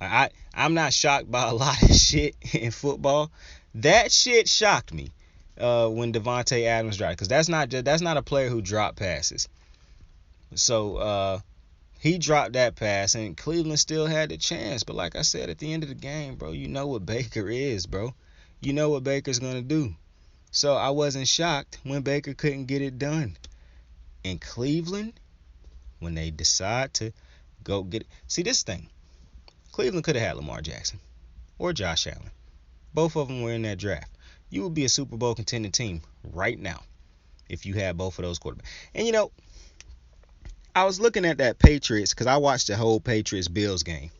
Like, I'm not shocked by a lot of shit in football. That shit shocked me when Devontae Adams dropped, because that's not a player who dropped passes. So he dropped that pass, and Cleveland still had the chance. But like I said, at the end of the game, bro, you know what Baker is, bro. You know what Baker's gonna do. So I wasn't shocked when Baker couldn't get it done. In Cleveland, when they decide to go get it. See, this thing, Cleveland could have had Lamar Jackson or Josh Allen. Both of them were in that draft. You would be a Super Bowl contending team right now if you had both of those quarterbacks. And you know, I was looking at that Patriots, because I watched the whole Patriots-Bills game.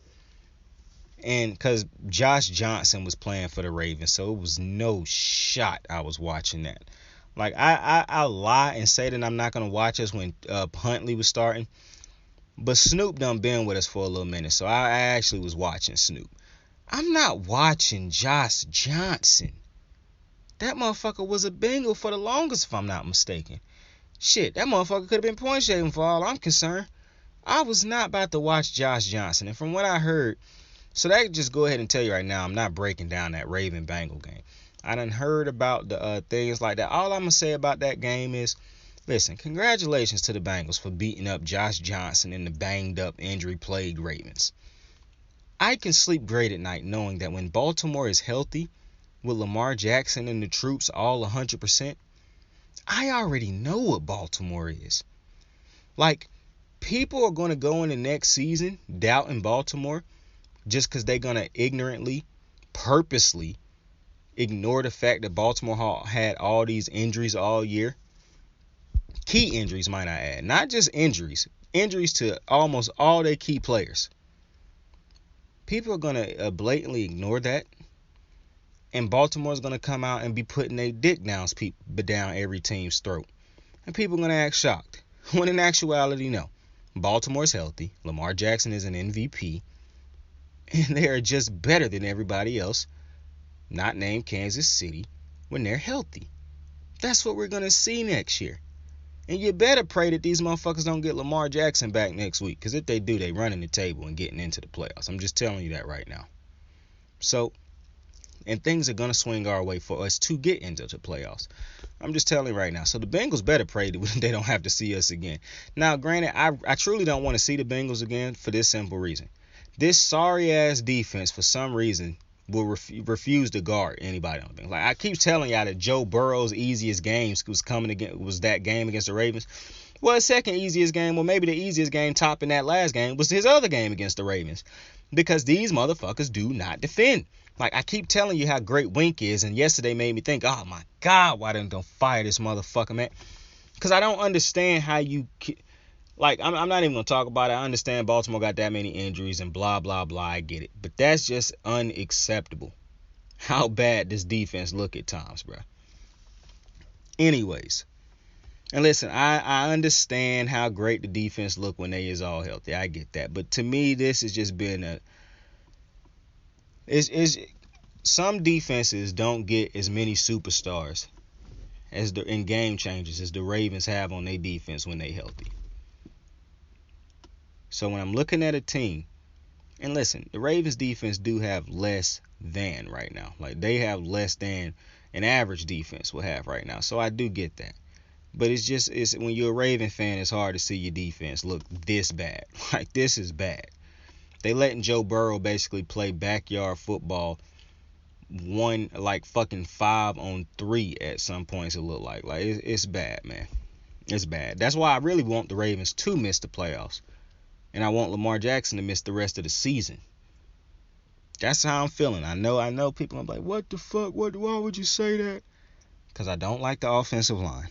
And because Josh Johnson was playing for the Ravens, so it was no shot I was watching that. Like, I lie and say that I'm not going to watch us when Huntley was starting. But Snoop done been with us for a little minute, so I actually was watching Snoop. I'm not watching Josh Johnson. That motherfucker was a Bengal for the longest, if I'm not mistaken. Shit, that motherfucker could have been point shaving for all I'm concerned. I was not about to watch Josh Johnson. And from what I heard, so that could just go ahead and tell you right now, I'm not breaking down that Raven Bengal game. I done heard about the things like that. All I'm going to say about that game is, listen, congratulations to the Bengals for beating up Josh Johnson and the banged up, injury-plagued Ravens. I can sleep great at night knowing that when Baltimore is healthy, with Lamar Jackson and the troops all 100%, I already know what Baltimore is. Like, people are going to go in the next season doubting Baltimore just because they're going to ignorantly, purposely ignore the fact that Baltimore had all these injuries all year. Key injuries, might I add. Not just injuries. Injuries to almost all their key players. People are going to blatantly ignore that. And Baltimore's going to come out and be putting their dick down every team's throat. And people are going to act shocked. When in actuality, no. Baltimore's healthy. Lamar Jackson is an MVP. And they are just better than everybody else, not named Kansas City, when they're healthy. That's what we're going to see next year. And you better pray that these motherfuckers don't get Lamar Jackson back next week. Because if they do, they running the table and getting into the playoffs. I'm just telling you that right now. So, and things are going to swing our way for us to get into the playoffs. I'm just telling you right now. So the Bengals better pray that they don't have to see us again. Now, granted, I truly don't want to see the Bengals again for this simple reason. This sorry-ass defense, for some reason, will refuse to guard anybody on the Bengals. Like, I keep telling y'all that Joe Burrow's easiest games was that game against the Ravens. Well, his second easiest game, or maybe the easiest game topping that last game, was his other game against the Ravens. Because these motherfuckers do not defend. Like, I keep telling you how great Wink is, and yesterday made me think, oh my God, why didn't they fire this motherfucker, man? Because I don't understand how you, like, I'm not even going to talk about it. I understand Baltimore got that many injuries and blah, blah, blah, I get it. But that's just unacceptable, how bad this defense look at times, bro. Anyways, and listen, I understand how great the defense look when they is all healthy. I get that. But to me, this has just been some defenses don't get as many superstars in game changers as the Ravens have on their defense when they healthy. So when I'm looking at a team, and listen, the Ravens defense do have less than right now. Like, they have less than an average defense will have right now. So I do get that. But it's when you're a Raven fan, it's hard to see your defense look this bad. Like, this is bad. They letting Joe Burrow basically play backyard football, fucking 5-on-3 at some points. It look like it's bad, man. It's bad. That's why I really want the Ravens to miss the playoffs, and I want Lamar Jackson to miss the rest of the season. That's how I'm feeling. I know people are like, what the fuck? Why would you say that? Because I don't like the offensive line.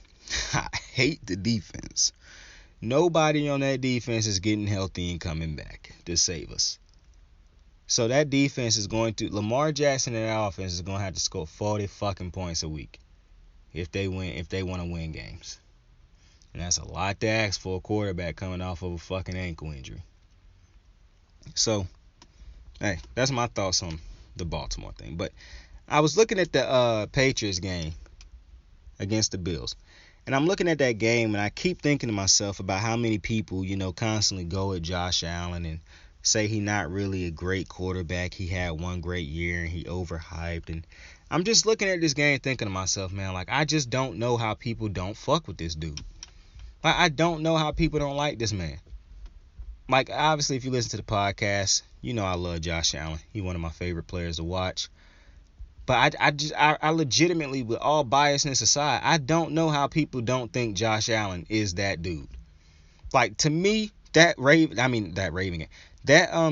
I hate the defense. Nobody on that defense is getting healthy and coming back to save us. So that defense is going to, Lamar Jackson and that offense is going to have to score 40 fucking points a week if they want to win games. And that's a lot to ask for a quarterback coming off of a fucking ankle injury. So, hey, that's my thoughts on the Baltimore thing. But I was looking at the Patriots game against the Bills. And I'm looking at that game, and I keep thinking to myself about how many people, constantly go at Josh Allen and say he's not really a great quarterback. He had one great year, and he overhyped. And I'm just looking at this game thinking to myself, man, like, I just don't know how people don't fuck with this dude. Like, I don't know how people don't like this man. Like, obviously, if you listen to the podcast, I love Josh Allen. He's one of my favorite players to watch. But I legitimately, with all biasness aside, I don't know how people don't think Josh Allen is that dude. Like, to me, that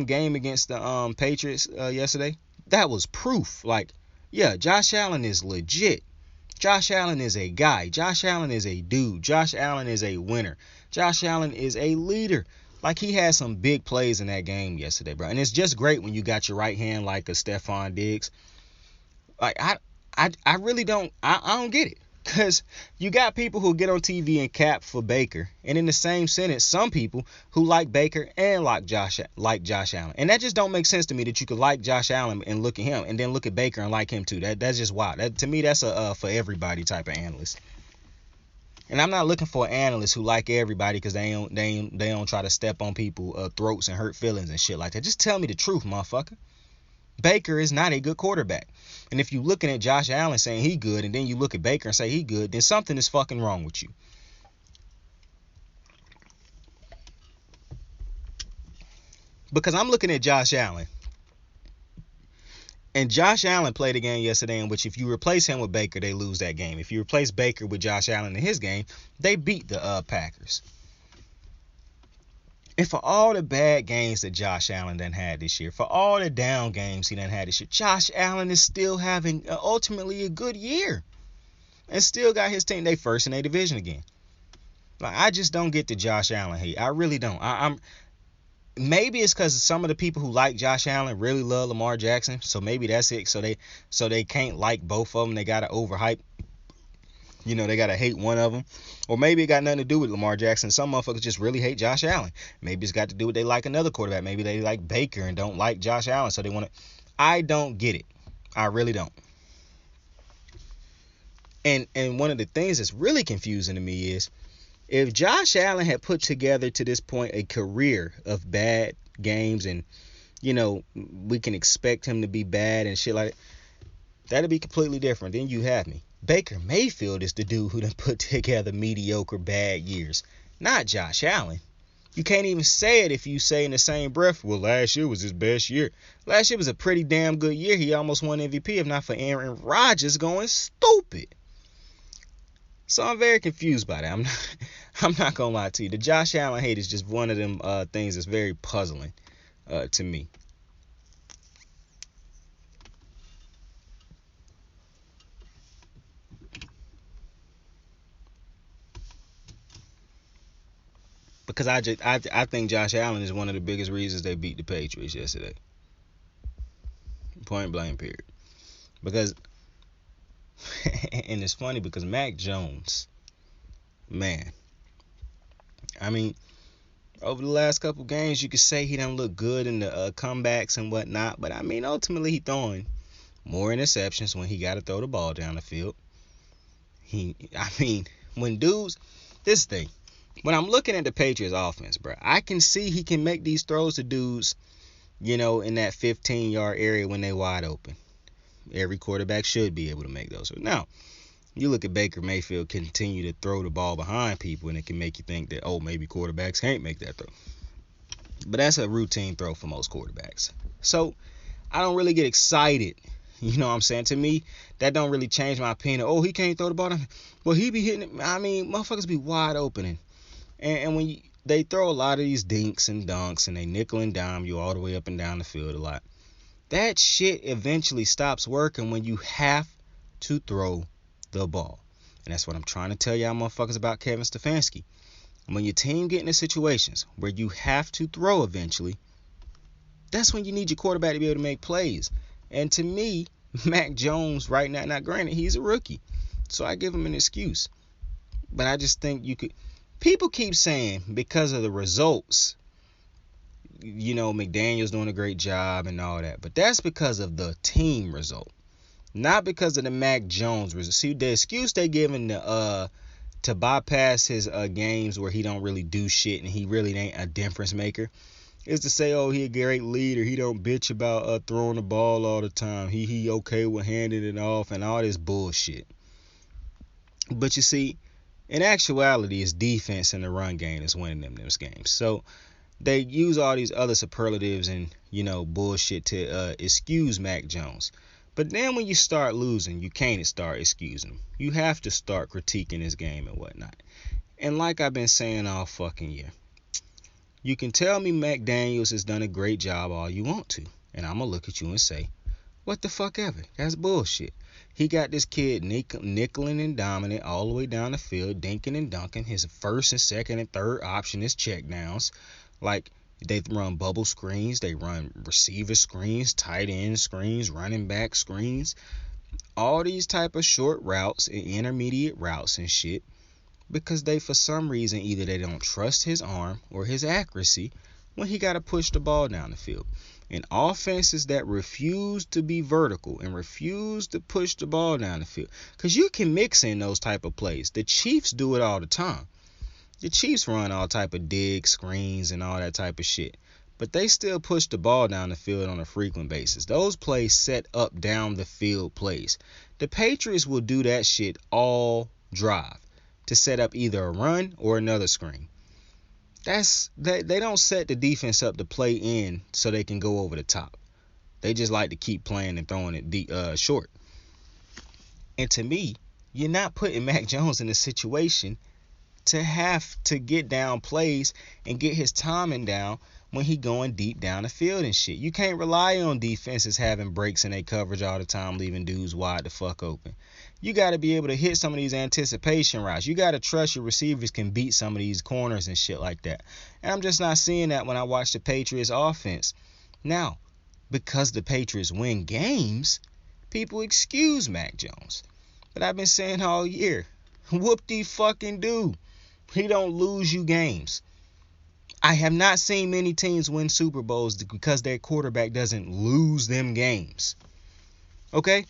game against the Patriots yesterday, that was proof. Like, yeah, Josh Allen is legit. Josh Allen is a guy. Josh Allen is a dude. Josh Allen is a winner. Josh Allen is a leader. Like, he had some big plays in that game yesterday, bro. And it's just great when you got your right hand like a Stephon Diggs. Like, I really don't, I don't get it. Because you got people who get on TV and cap for Baker. And in the same sentence, some people who like Baker and like Josh Allen. And that just don't make sense to me that you could like Josh Allen and look at him and then look at Baker and like him too. That's just wild. To me, that's a for everybody type of analyst. And I'm not looking for an analyst who like everybody because they don't try to step on people's throats and hurt feelings and shit like that. Just tell me the truth, motherfucker. Baker is not a good quarterback. And if you're looking at Josh Allen saying he good and then you look at Baker and say he good, then something is fucking wrong with you. Because I'm looking at Josh Allen. And Josh Allen played a game yesterday in which if you replace him with Baker, they lose that game. If you replace Baker with Josh Allen in his game, they beat the Packers. And for all the bad games that Josh Allen done had this year, for all the down games he done had this year, Josh Allen is still having ultimately a good year. And still got his team, they first in their division again. Like, I just don't get the Josh Allen hate. I really don't. Maybe it's because some of the people who like Josh Allen really love Lamar Jackson. So maybe that's it. So they can't like both of them. They got to overhype. They got to hate one of them. Or maybe it got nothing to do with Lamar Jackson. Some motherfuckers just really hate Josh Allen. Maybe it's got to do with they like another quarterback. Maybe they like Baker and don't like Josh Allen. So they want to. I don't get it. I really don't. And one of the things that's really confusing to me is if Josh Allen had put together to this point a career of bad games and, we can expect him to be bad and shit like that, that'd be completely different. Then you have me. Baker Mayfield is the dude who done put together mediocre bad years, not Josh Allen. You can't even say it if you say in the same breath, well, last year was his best year. Last year was a pretty damn good year. He almost won MVP if not for Aaron Rodgers going stupid. So I'm very confused by that. I'm not going to lie to you. The Josh Allen hate is just one of them things that's very puzzling to me. Because I think Josh Allen is one of the biggest reasons they beat the Patriots yesterday. Point blank, period. Because, and it's funny because Mac Jones, man, I mean, over the last couple games, you could say he done look good in the comebacks and whatnot. But, I mean, ultimately, he throwing more interceptions when he got to throw the ball down the field. When dudes, this thing. When I'm looking at the Patriots offense, bro, I can see he can make these throws to dudes, in that 15-yard area when they wide open. Every quarterback should be able to make those. Now, you look at Baker Mayfield continue to throw the ball behind people, and it can make you think that, maybe quarterbacks can't make that throw. But that's a routine throw for most quarterbacks. So, I don't really get excited. You know what I'm saying? To me, that don't really change my opinion. He can't throw the ball down. Well, he be hitting it. I mean, motherfuckers be wide open. And when they throw a lot of these dinks and dunks and they nickel and dime you all the way up and down the field a lot. That shit eventually stops working when you have to throw the ball. And that's what I'm trying to tell y'all motherfuckers about Kevin Stefanski. When your team get into situations where you have to throw eventually, that's when you need your quarterback to be able to make plays. And to me, Mac Jones right now granted, he's a rookie, so I give him an excuse. But I just think you could. People keep saying because of the results, McDaniel's doing a great job and all that. But that's because of the team result, not because of the Mac Jones result. See, the excuse they giving to bypass his games where he don't really do shit and he really ain't a difference maker is to say, oh, he a great leader. He don't bitch about throwing the ball all the time. He okay with handing it off and all this bullshit. But you see, in actuality, it's defense and the run game that's winning them those games. So they use all these other superlatives and, bullshit to excuse Mac Jones. But then when you start losing, you can't start excusing him. You have to start critiquing his game and whatnot. And like I've been saying all fucking year, you can tell me McDaniels has done a great job all you want to. And I'm going to look at you and say, what the fuck ever? That's bullshit. He got this kid nickeling and dominant all the way down the field, dinking and dunking. His first and second and third option is checkdowns. Like, they run bubble screens, they run receiver screens, tight end screens, running back screens. All these type of short routes and intermediate routes and shit. Because they, for some reason, either they don't trust his arm or his accuracy when he got to push the ball down the field. And offenses that refuse to be vertical and refuse to push the ball down the field. Because you can mix in those type of plays. The Chiefs do it all the time. The Chiefs run all type of dig, screens, and all that type of shit. But they still push the ball down the field on a frequent basis. Those plays set up down the field plays. The Patriots will do that shit all drive to set up either a run or another screen. They don't set the defense up to play in so they can go over the top. They just like to keep playing and throwing it short. And to me, you're not putting Mac Jones in a situation to have to get down plays and get his timing down when he going deep down the field and shit. You can't rely on defenses having breaks in their coverage all the time, leaving dudes wide the fuck open. You got to be able to hit some of these anticipation routes. You got to trust your receivers can beat some of these corners and shit like that. And I'm just not seeing that when I watch the Patriots offense. Now, because the Patriots win games, people excuse Mac Jones. But I've been saying all year, whoop-de-fucking-do. He don't lose you games. I have not seen many teams win Super Bowls because their quarterback doesn't lose them games. Okay?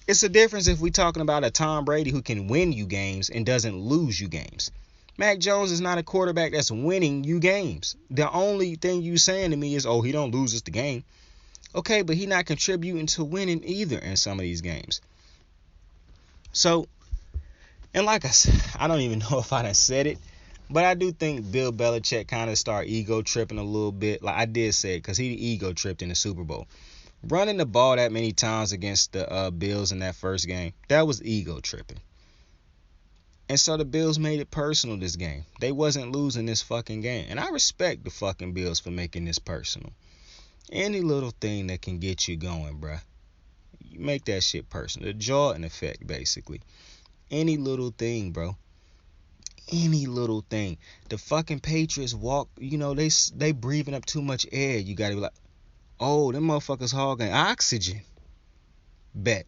It's a difference if we're talking about a Tom Brady who can win you games and doesn't lose you games. Mac Jones is not a quarterback that's winning you games. The only thing you saying to me is, oh, he don't lose us the game. Okay, but he not contributing to winning either in some of these games. So, and like I said, I don't even know if I done said it, but I do think Bill Belichick kind of start ego tripping a little bit. Like I did say it because he ego tripped in the Super Bowl. Running the ball that many times against the Bills in that first game, that was ego tripping. And so the Bills made it personal this game. They wasn't losing this fucking game. And I respect the fucking Bills for making this personal. Any little thing that can get you going, bruh. You make that shit personal. The Jordan effect, basically. Any little thing, bro. Any little thing. The fucking Patriots walk, they breathing up too much air. You gotta be like, oh, them motherfuckers hogging oxygen. Bet.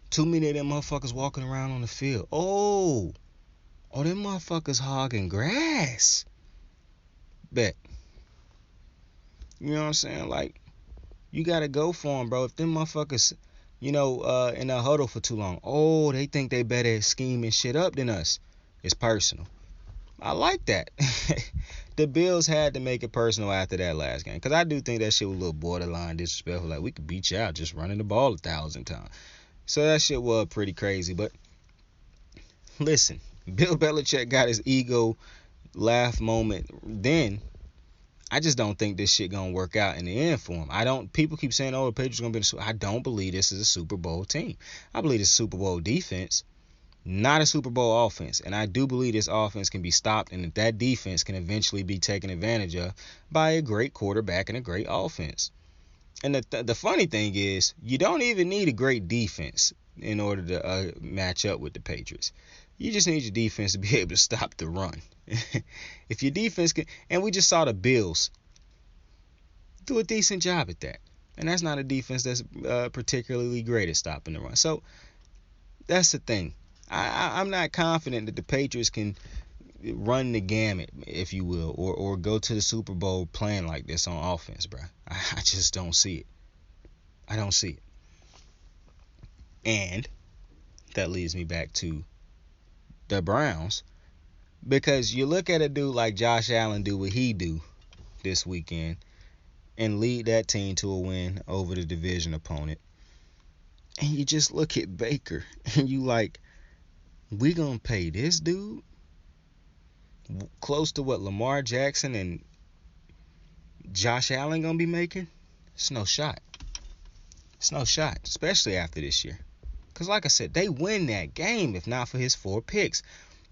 Too many of them motherfuckers walking around on the field. Oh, them motherfuckers hogging grass. Bet. You know what I'm saying? Like, you gotta go for them, bro. If them motherfuckers, in a huddle for too long, oh, they think they better at scheming shit up than us. It's personal. I like that. The Bills had to make it personal after that last game. Because I do think that shit was a little borderline disrespectful. Like, we could beat you out just running the ball 1,000 times. So that shit was pretty crazy. But listen, Bill Belichick got his ego laugh moment then. I just don't think this shit gonna work out in the end for him. People keep saying, oh, the Patriots gonna be I don't believe this is a Super Bowl team. I believe it's a Super Bowl defense. not a Super Bowl offense. And I do believe this offense can be stopped, and that defense can eventually be taken advantage of by a great quarterback and a great offense. And the funny thing is, you don't even need a great defense in order to match up with the Patriots. You just need your defense to be able to stop the run. If your defense can, and we just saw the Bills do a decent job at that. And that's not a defense that's particularly great at stopping the run. So that's the thing. I'm not confident that the Patriots can run the gamut, if you will, or go to the Super Bowl playing like this on offense, bro. I just don't see it. I don't see it. And that leads me back to the Browns, because you look at a dude like Josh Allen do what he do this weekend and lead that team to a win over the division opponent, and you just look at Baker and you like, we gonna pay this dude close to what Lamar Jackson and Josh Allen gonna be making? It's no shot. It's no shot, especially after this year. Because like I said, they win that game if not for his 4 picks.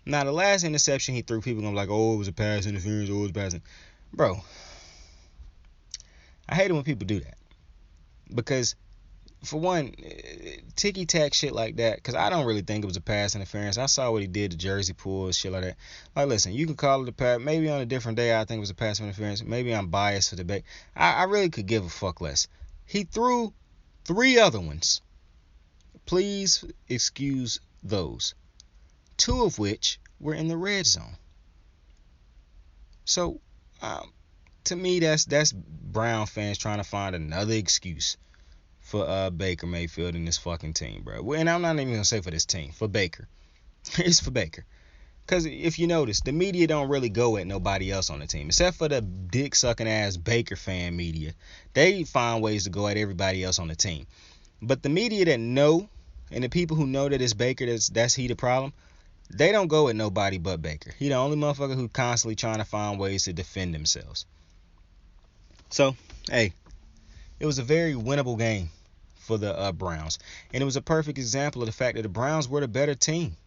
Now, the last interception he threw, people gonna be like, oh, it was a pass interference, oh, it was passing. Bro, I hate it when people do that. Because, for one, ticky-tack shit like that, because I don't really think it was a pass interference. I saw what he did to Jersey Pool and shit like that. Like, listen, you can call it a pass. Maybe on a different day I think it was a pass interference. Maybe I'm biased for debate. I really could give a fuck less. He threw 3 other ones. Please excuse those. 2 of which were in the red zone. So, to me, that's Brown fans trying to find another excuse for Baker Mayfield and this fucking team, bro. And I'm not even gonna say for this team, for Baker. It's for Baker. Because if you notice, the media don't really go at nobody else on the team, except for the dick-sucking ass Baker fan media. They find ways to go at everybody else on the team. But the media that know, and the people who know that it's Baker, that's he the problem, they don't go at nobody but Baker. He the only motherfucker who constantly trying to find ways to defend themselves. So, hey, it was a very winnable game for the Browns. And it was a perfect example of the fact that the Browns were the better team.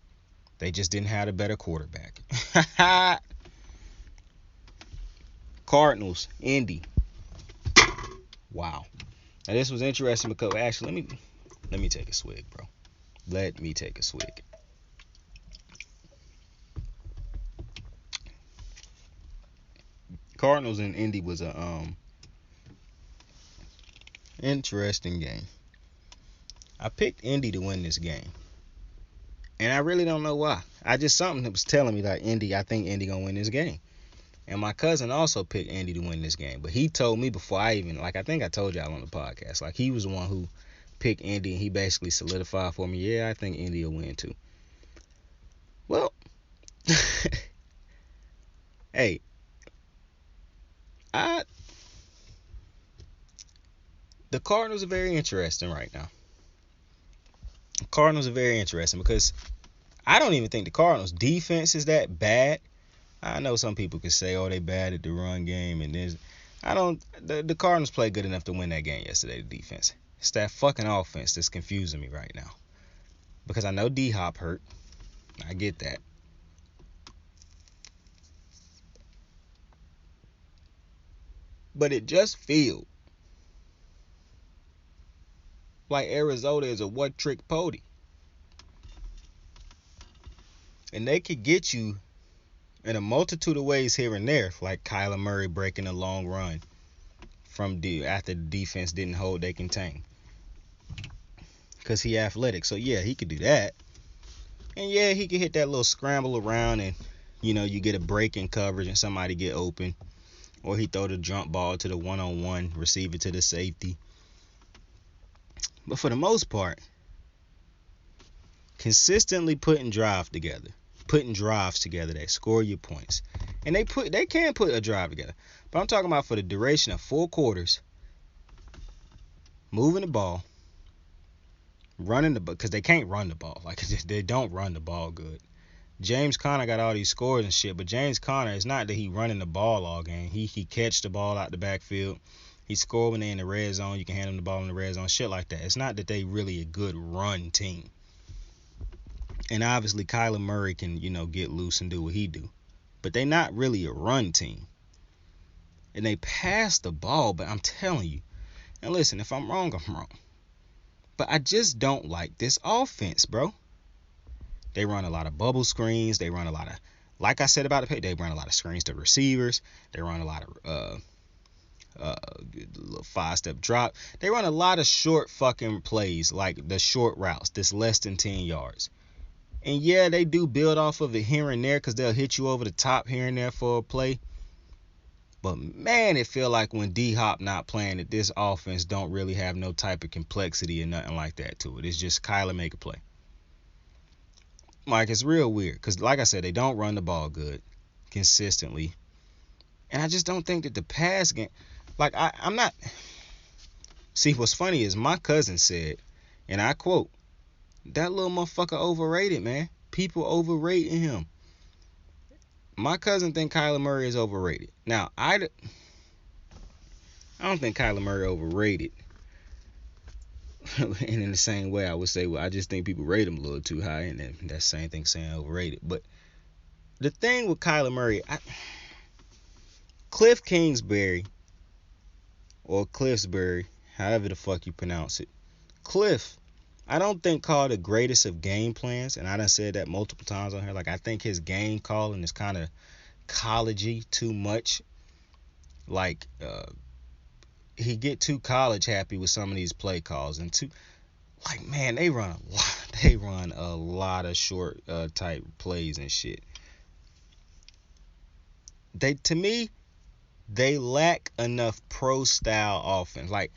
They just didn't have a better quarterback. Cardinals, Indy. Wow. Now this was interesting because actually let me take a swig, bro. Let me take a swig. Cardinals and Indy was a interesting game. I picked Indy to win this game. And I really don't know why. I just something that was telling me like I think Indy gonna win this game. And my cousin also picked Indy to win this game. But he told me before I even, like I think I told y'all on the podcast, like he was the one who picked Indy and he basically solidified for me, yeah, I think Indy will win too. Well, hey, the Cardinals are very interesting right now. Cardinals are very interesting because I don't even think the Cardinals defense is that bad. I know some people could say, oh, they bad at the run game and this. The Cardinals played good enough to win that game yesterday, the defense. It's that fucking offense that's confusing me right now. Because I know D-Hop hurt. I get that. But it just feels like Arizona is a one-trick pony. And they could get you in a multitude of ways here and there, like Kyler Murray breaking a long run from after the defense didn't hold they contain. Because he athletic. So, yeah, he could do that. And, yeah, he could hit that little scramble around and, you get a break in coverage and somebody get open. Or he throw the jump ball to the one-on-one receiver to the safety. But for the most part, consistently putting drives together that score you points. And they can put a drive together. But I'm talking about for the duration of 4 quarters, moving the ball, running because they can't run the ball. Like, they don't run the ball good. James Conner got all these scores and shit, but James Conner, it's not that he running the ball all game. He catch the ball out the backfield. He score when they in the red zone. You can hand him the ball in the red zone, shit like that. It's not that they really a good run team. And obviously Kyler Murray can, get loose and do what he do. But they not really a run team. And they pass the ball, but I'm telling you, and listen, if I'm wrong, I'm wrong. But I just don't like this offense, bro. They run a lot of bubble screens. They run a lot of, like I said about it, they run a lot of screens to receivers. They run a lot of little 5-step drop. They run a lot of short fucking plays, like the short routes, that's less than 10 yards. And yeah, they do build off of it here and there because they'll hit you over the top here and there for a play. But man, it feel like when D-Hop not playing that this offense don't really have no type of complexity or nothing like that to it. It's just Kyler make a play. Like, it's real weird because, like I said, they don't run the ball good consistently. And I just don't think that the pass game, like, I'm not. See, what's funny is my cousin said, and I quote, that little motherfucker overrated, man. People overrating him. My cousin think Kyler Murray is overrated. Now, I don't think Kyler Murray overrated. And in the same way, I would say, well, I just think people rate him a little too high, and then that's the same thing saying overrated. But the thing with Kyler Murray, Cliff Kingsbury, or Cliffsbury, however the fuck you pronounce it, Cliff, I don't think called the greatest of game plans, and I done said that multiple times on here. Like, I think his game calling is kind of collegey too much. Like, he get too college happy with some of these play calls, and like, man, they run a lot. They run a lot of short type plays and shit. To me, they lack enough pro style offense. Like,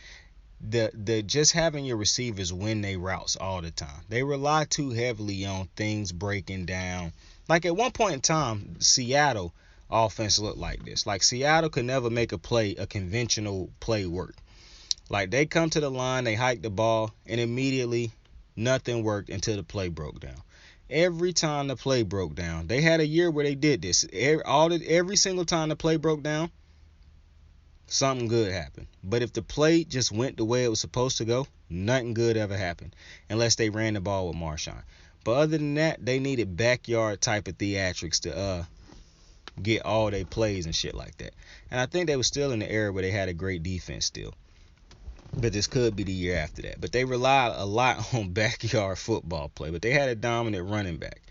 the just having your receivers win they routes all the time. They rely too heavily on things breaking down. Like, at one point in time, Seattle offense looked like this. Like, Seattle could never make a conventional play work. Like, they come to the line, they hike the ball, and immediately nothing worked until the play broke down. Every time the play broke down, they had a year where they did this. Every single time the play broke down, something good happened. But if the play just went the way it was supposed to go, nothing good ever happened unless they ran the ball with Marshawn. But other than that, they needed backyard type of theatrics to get all their plays and shit like that. And I think they were still in the era where they had a great defense still. But this could be the year after that. But they relied a lot on backyard football play. But they had a dominant running back.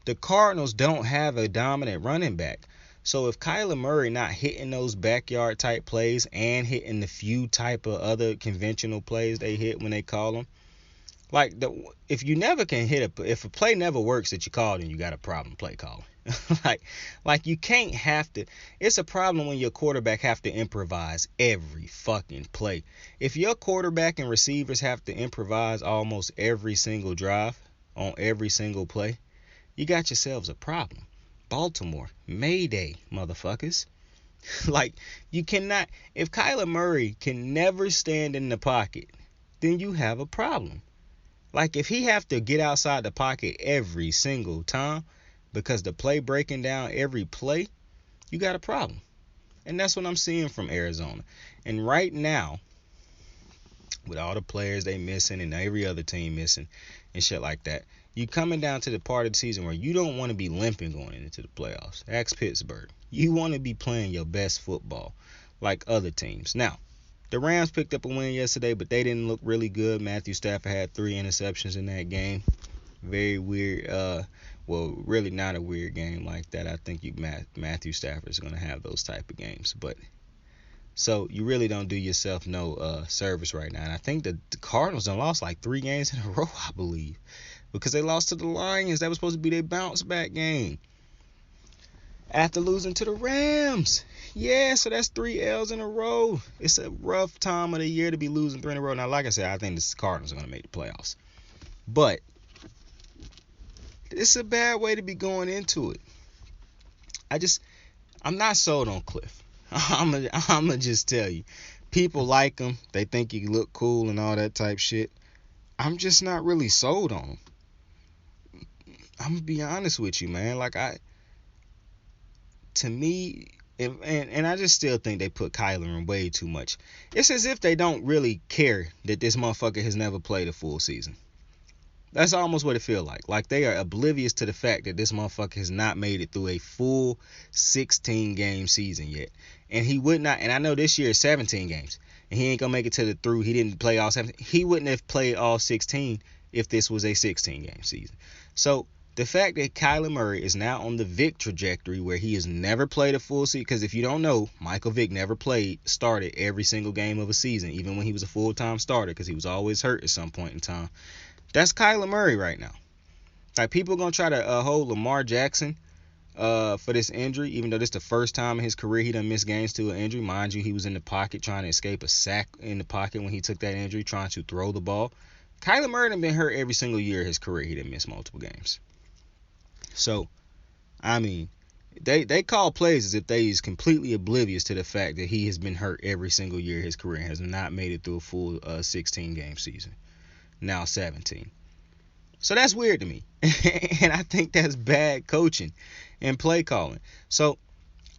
The Cardinals don't have a dominant running back. So if Kyler Murray not hitting those backyard type plays and hitting the few type of other conventional plays they hit when they call them, like, if you never can if a play never works that you call, then you got a problem play calling. like you can't have to. It's a problem when your quarterback have to improvise every fucking play. If your quarterback and receivers have to improvise almost every single drive on every single play, you got yourselves a problem. Baltimore, Mayday, motherfuckers. Like, you cannot. If Kyler Murray can never stand in the pocket, then you have a problem. Like, if he have to get outside the pocket every single time because the play breaking down every play, you got a problem. And that's what I'm seeing from Arizona. And right now, with all the players they missing and every other team missing and shit like that, you coming down to the part of the season where you don't want to be limping going into the playoffs. Ask Pittsburgh. You want to be playing your best football like other teams. Now, the Rams picked up a win yesterday, but they didn't look really good. Matthew Stafford had 3 interceptions in that game. Very weird. Well, really not a weird game like that. I think Matthew Stafford is going to have those type of games. But so you really don't do yourself no service right now. And I think the Cardinals done lost like 3 games in a row, I believe. Because they lost to the Lions. That was supposed to be their bounce back game. After losing to the Rams. Yeah, so that's 3 L's in a row. It's a rough time of the year to be losing 3 in a row. Now, like I said, I think the Cardinals are going to make the playoffs. But it's a bad way to be going into it. I'm not sold on Cliff. I'm going to just tell you. People like him. They think he look cool and all that type shit. I'm just not really sold on him. I'm going to be honest with you, man. Like, to me, and I just still think they put Kyler in way too much. It's as if they don't really care that this motherfucker has never played a full season. That's almost what it feels like. Like they are oblivious to the fact that this motherfucker has not made it through a full 16 game season yet. And he would not, and I know this year is 17 games. And he ain't gonna make it to the through. He didn't play all 17. He wouldn't have played all 16 if this was a 16 game season. So the fact that Kyler Murray is now on the Vic trajectory where he has never played a full season, because if you don't know, Michael Vick never started every single game of a season, even when he was a full-time starter, because he was always hurt at some point in time. That's Kyler Murray right now. Like, people are going to try to hold Lamar Jackson for this injury, even though this is the first time in his career he done missed games to an injury. Mind you, he was in the pocket trying to escape a sack in the pocket when he took that injury, trying to throw the ball. Kyler Murray done been hurt every single year of his career. He done missed multiple games. So, I mean, they call plays as if they is completely oblivious to the fact that he has been hurt every single year of his career and has not made it through a full 16 game season. Now 17. So that's weird to me. And I think that's bad coaching and play calling. So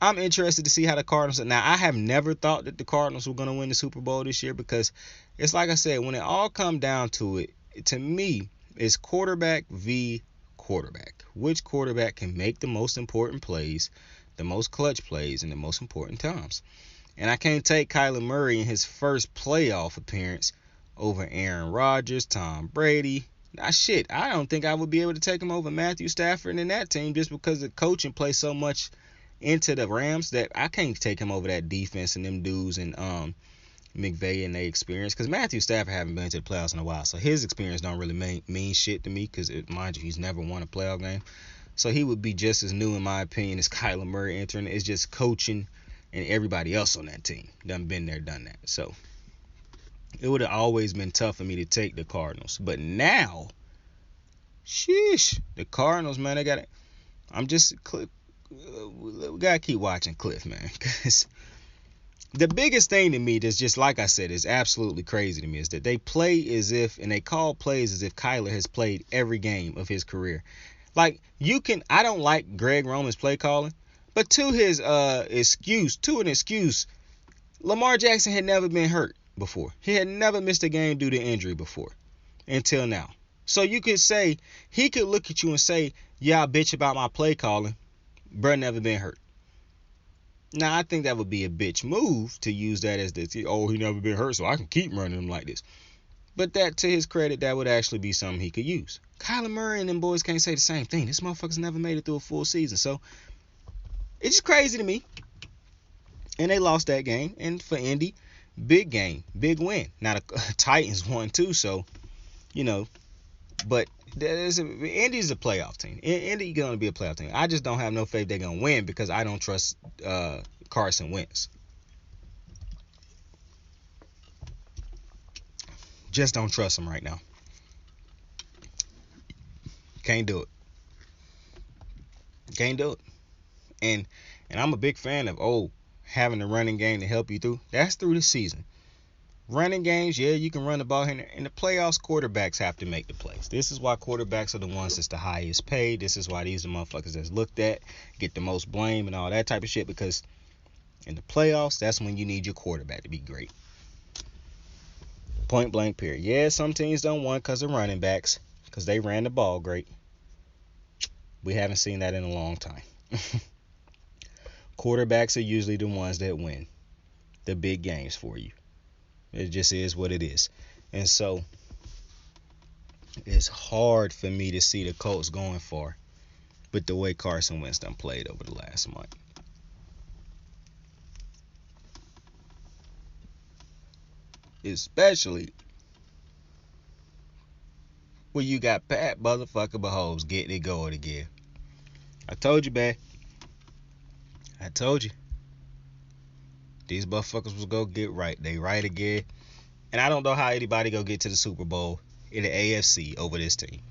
I'm interested to see how the Cardinals. Now, I have never thought that the Cardinals were going to win the Super Bowl this year, because it's like I said, when it all comes down to it, to me, it's quarterback v. quarterback. Which quarterback can make the most important plays, the most clutch plays, in the most important times? And I can't take Kyler Murray in his first playoff appearance over Aaron Rodgers, Tom Brady. Now, shit, I don't think I would be able to take him over Matthew Stafford and that team, just because the coaching plays so much into the Rams that I can't take him over that defense and them dudes and McVay and their experience, because Matthew Stafford haven't been to the playoffs in a while, so his experience don't really mean shit to me, because mind you, he's never won a playoff game, so he would be just as new in my opinion as Kyler Murray entering. It's just coaching and everybody else on that team done been there, done that. So it would have always been tough for me to take the Cardinals, but now, sheesh, the Cardinals, man, they got it. We gotta keep watching Cliff, man, because the biggest thing to me that's just, like I said, is absolutely crazy to me is that they play as if, and they call plays as if Kyler has played every game of his career. Like, I don't like Greg Roman's play calling, but to an excuse, Lamar Jackson had never been hurt before. He had never missed a game due to injury before, until now. So you could say, he could look at you and say, yeah, I bitch about my play calling, bruh never been hurt. Now, I think that would be a bitch move to use that as he never been hurt, so I can keep running him like this. But that, to his credit, that would actually be something he could use. Kyler Murray and them boys can't say the same thing. This motherfucker's never made it through a full season. So, it's just crazy to me. And they lost that game. And for Indy, big game, big win. Now, the Titans won too, so, but Indy's a playoff team. Indy's going to be a playoff team. I just don't have no faith they're going to win, because I don't trust Carson Wentz. Just don't trust him right now. Can't do it. Can't do it. And I'm a big fan of having a running game to help you through. That's through the season. Running games, yeah, you can run the ball here. In the playoffs, quarterbacks have to make the plays. This is why quarterbacks are the ones that's the highest paid. This is why these are motherfuckers that's looked at, get the most blame and all that type of shit, because in the playoffs, that's when you need your quarterback to be great. Point blank period. Yeah, some teams don't win because of running backs, because they ran the ball great. We haven't seen that in a long time. Quarterbacks are usually the ones that win the big games for you. It just is what it is. And so, it's hard for me to see the Colts going far with the way Carson Wentz done played over the last month. Especially when you got Pat motherfucker Mahomes getting it going again. I told you, man. I told you. These motherfuckers was gonna get right. They right again. And I don't know how anybody gonna get to the Super Bowl in the AFC over this team.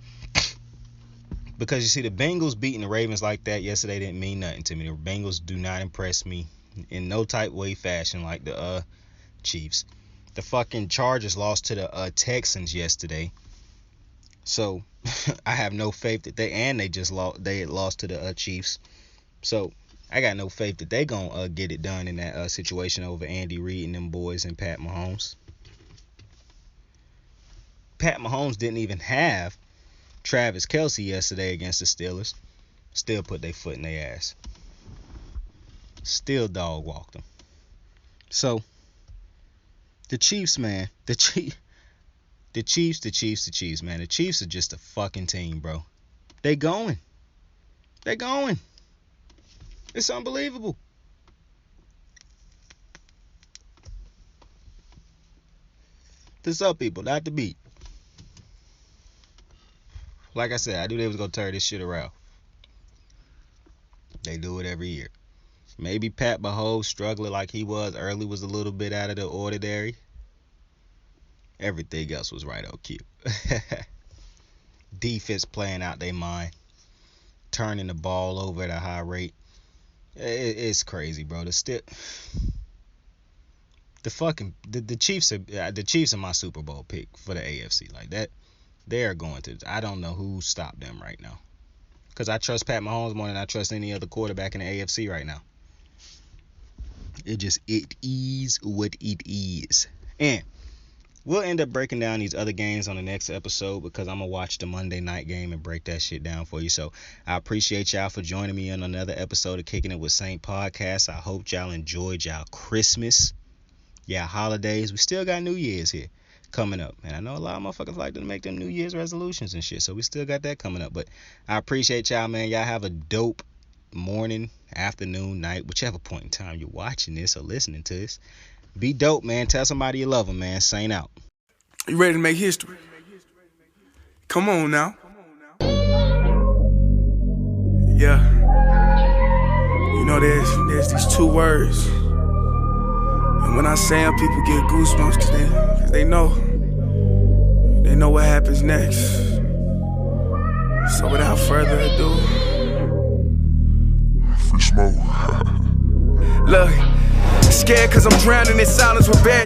Because you see, the Bengals beating the Ravens like that yesterday didn't mean nothing to me. The Bengals do not impress me in no type way fashion like the Chiefs. The fucking Chargers lost to the Texans yesterday. So I have no faith that they had lost to the Chiefs. So I got no faith that they gonna get it done in that situation over Andy Reid and them boys and Pat Mahomes. Pat Mahomes didn't even have Travis Kelce yesterday against the Steelers. Still put their foot in their ass. Still dog walked them. So, the Chiefs, man. The Chiefs, man. The Chiefs are just a fucking team, bro. They going. It's unbelievable. This up, people, not the beat. Like I said, I knew they was gonna turn this shit around. They do it every year. Maybe Pat Mahomes struggling like he was early was a little bit out of the ordinary. Everything else was right on cue. Defense playing out their mind, turning the ball over at a high rate. It's crazy, bro. The Chiefs are my Super Bowl pick for the AFC. Like that, they are going to. I don't know who stopped them right now, because I trust Pat Mahomes more than I trust any other quarterback in the AFC right now. It is what it is. And we'll end up breaking down these other games on the next episode, because I'm going to watch the Monday night game and break that shit down for you. So I appreciate y'all for joining me on another episode of Kicking It with Saint Podcast. I hope y'all enjoyed y'all Christmas, holidays. We still got New Year's here coming up. And I know a lot of motherfuckers like to make them New Year's resolutions and shit. So we still got that coming up. But I appreciate y'all, man. Y'all have a dope morning, afternoon, night, whichever point in time you're watching this or listening to this. Be dope, man. Tell somebody you love them, man. Saint out. You ready to make history? Come on now. Yeah. You know, there's these two words. And when I say them, people get goosebumps because they know what happens next. So without further ado, free smoke. Look, scared cause I'm drowning in silence with bad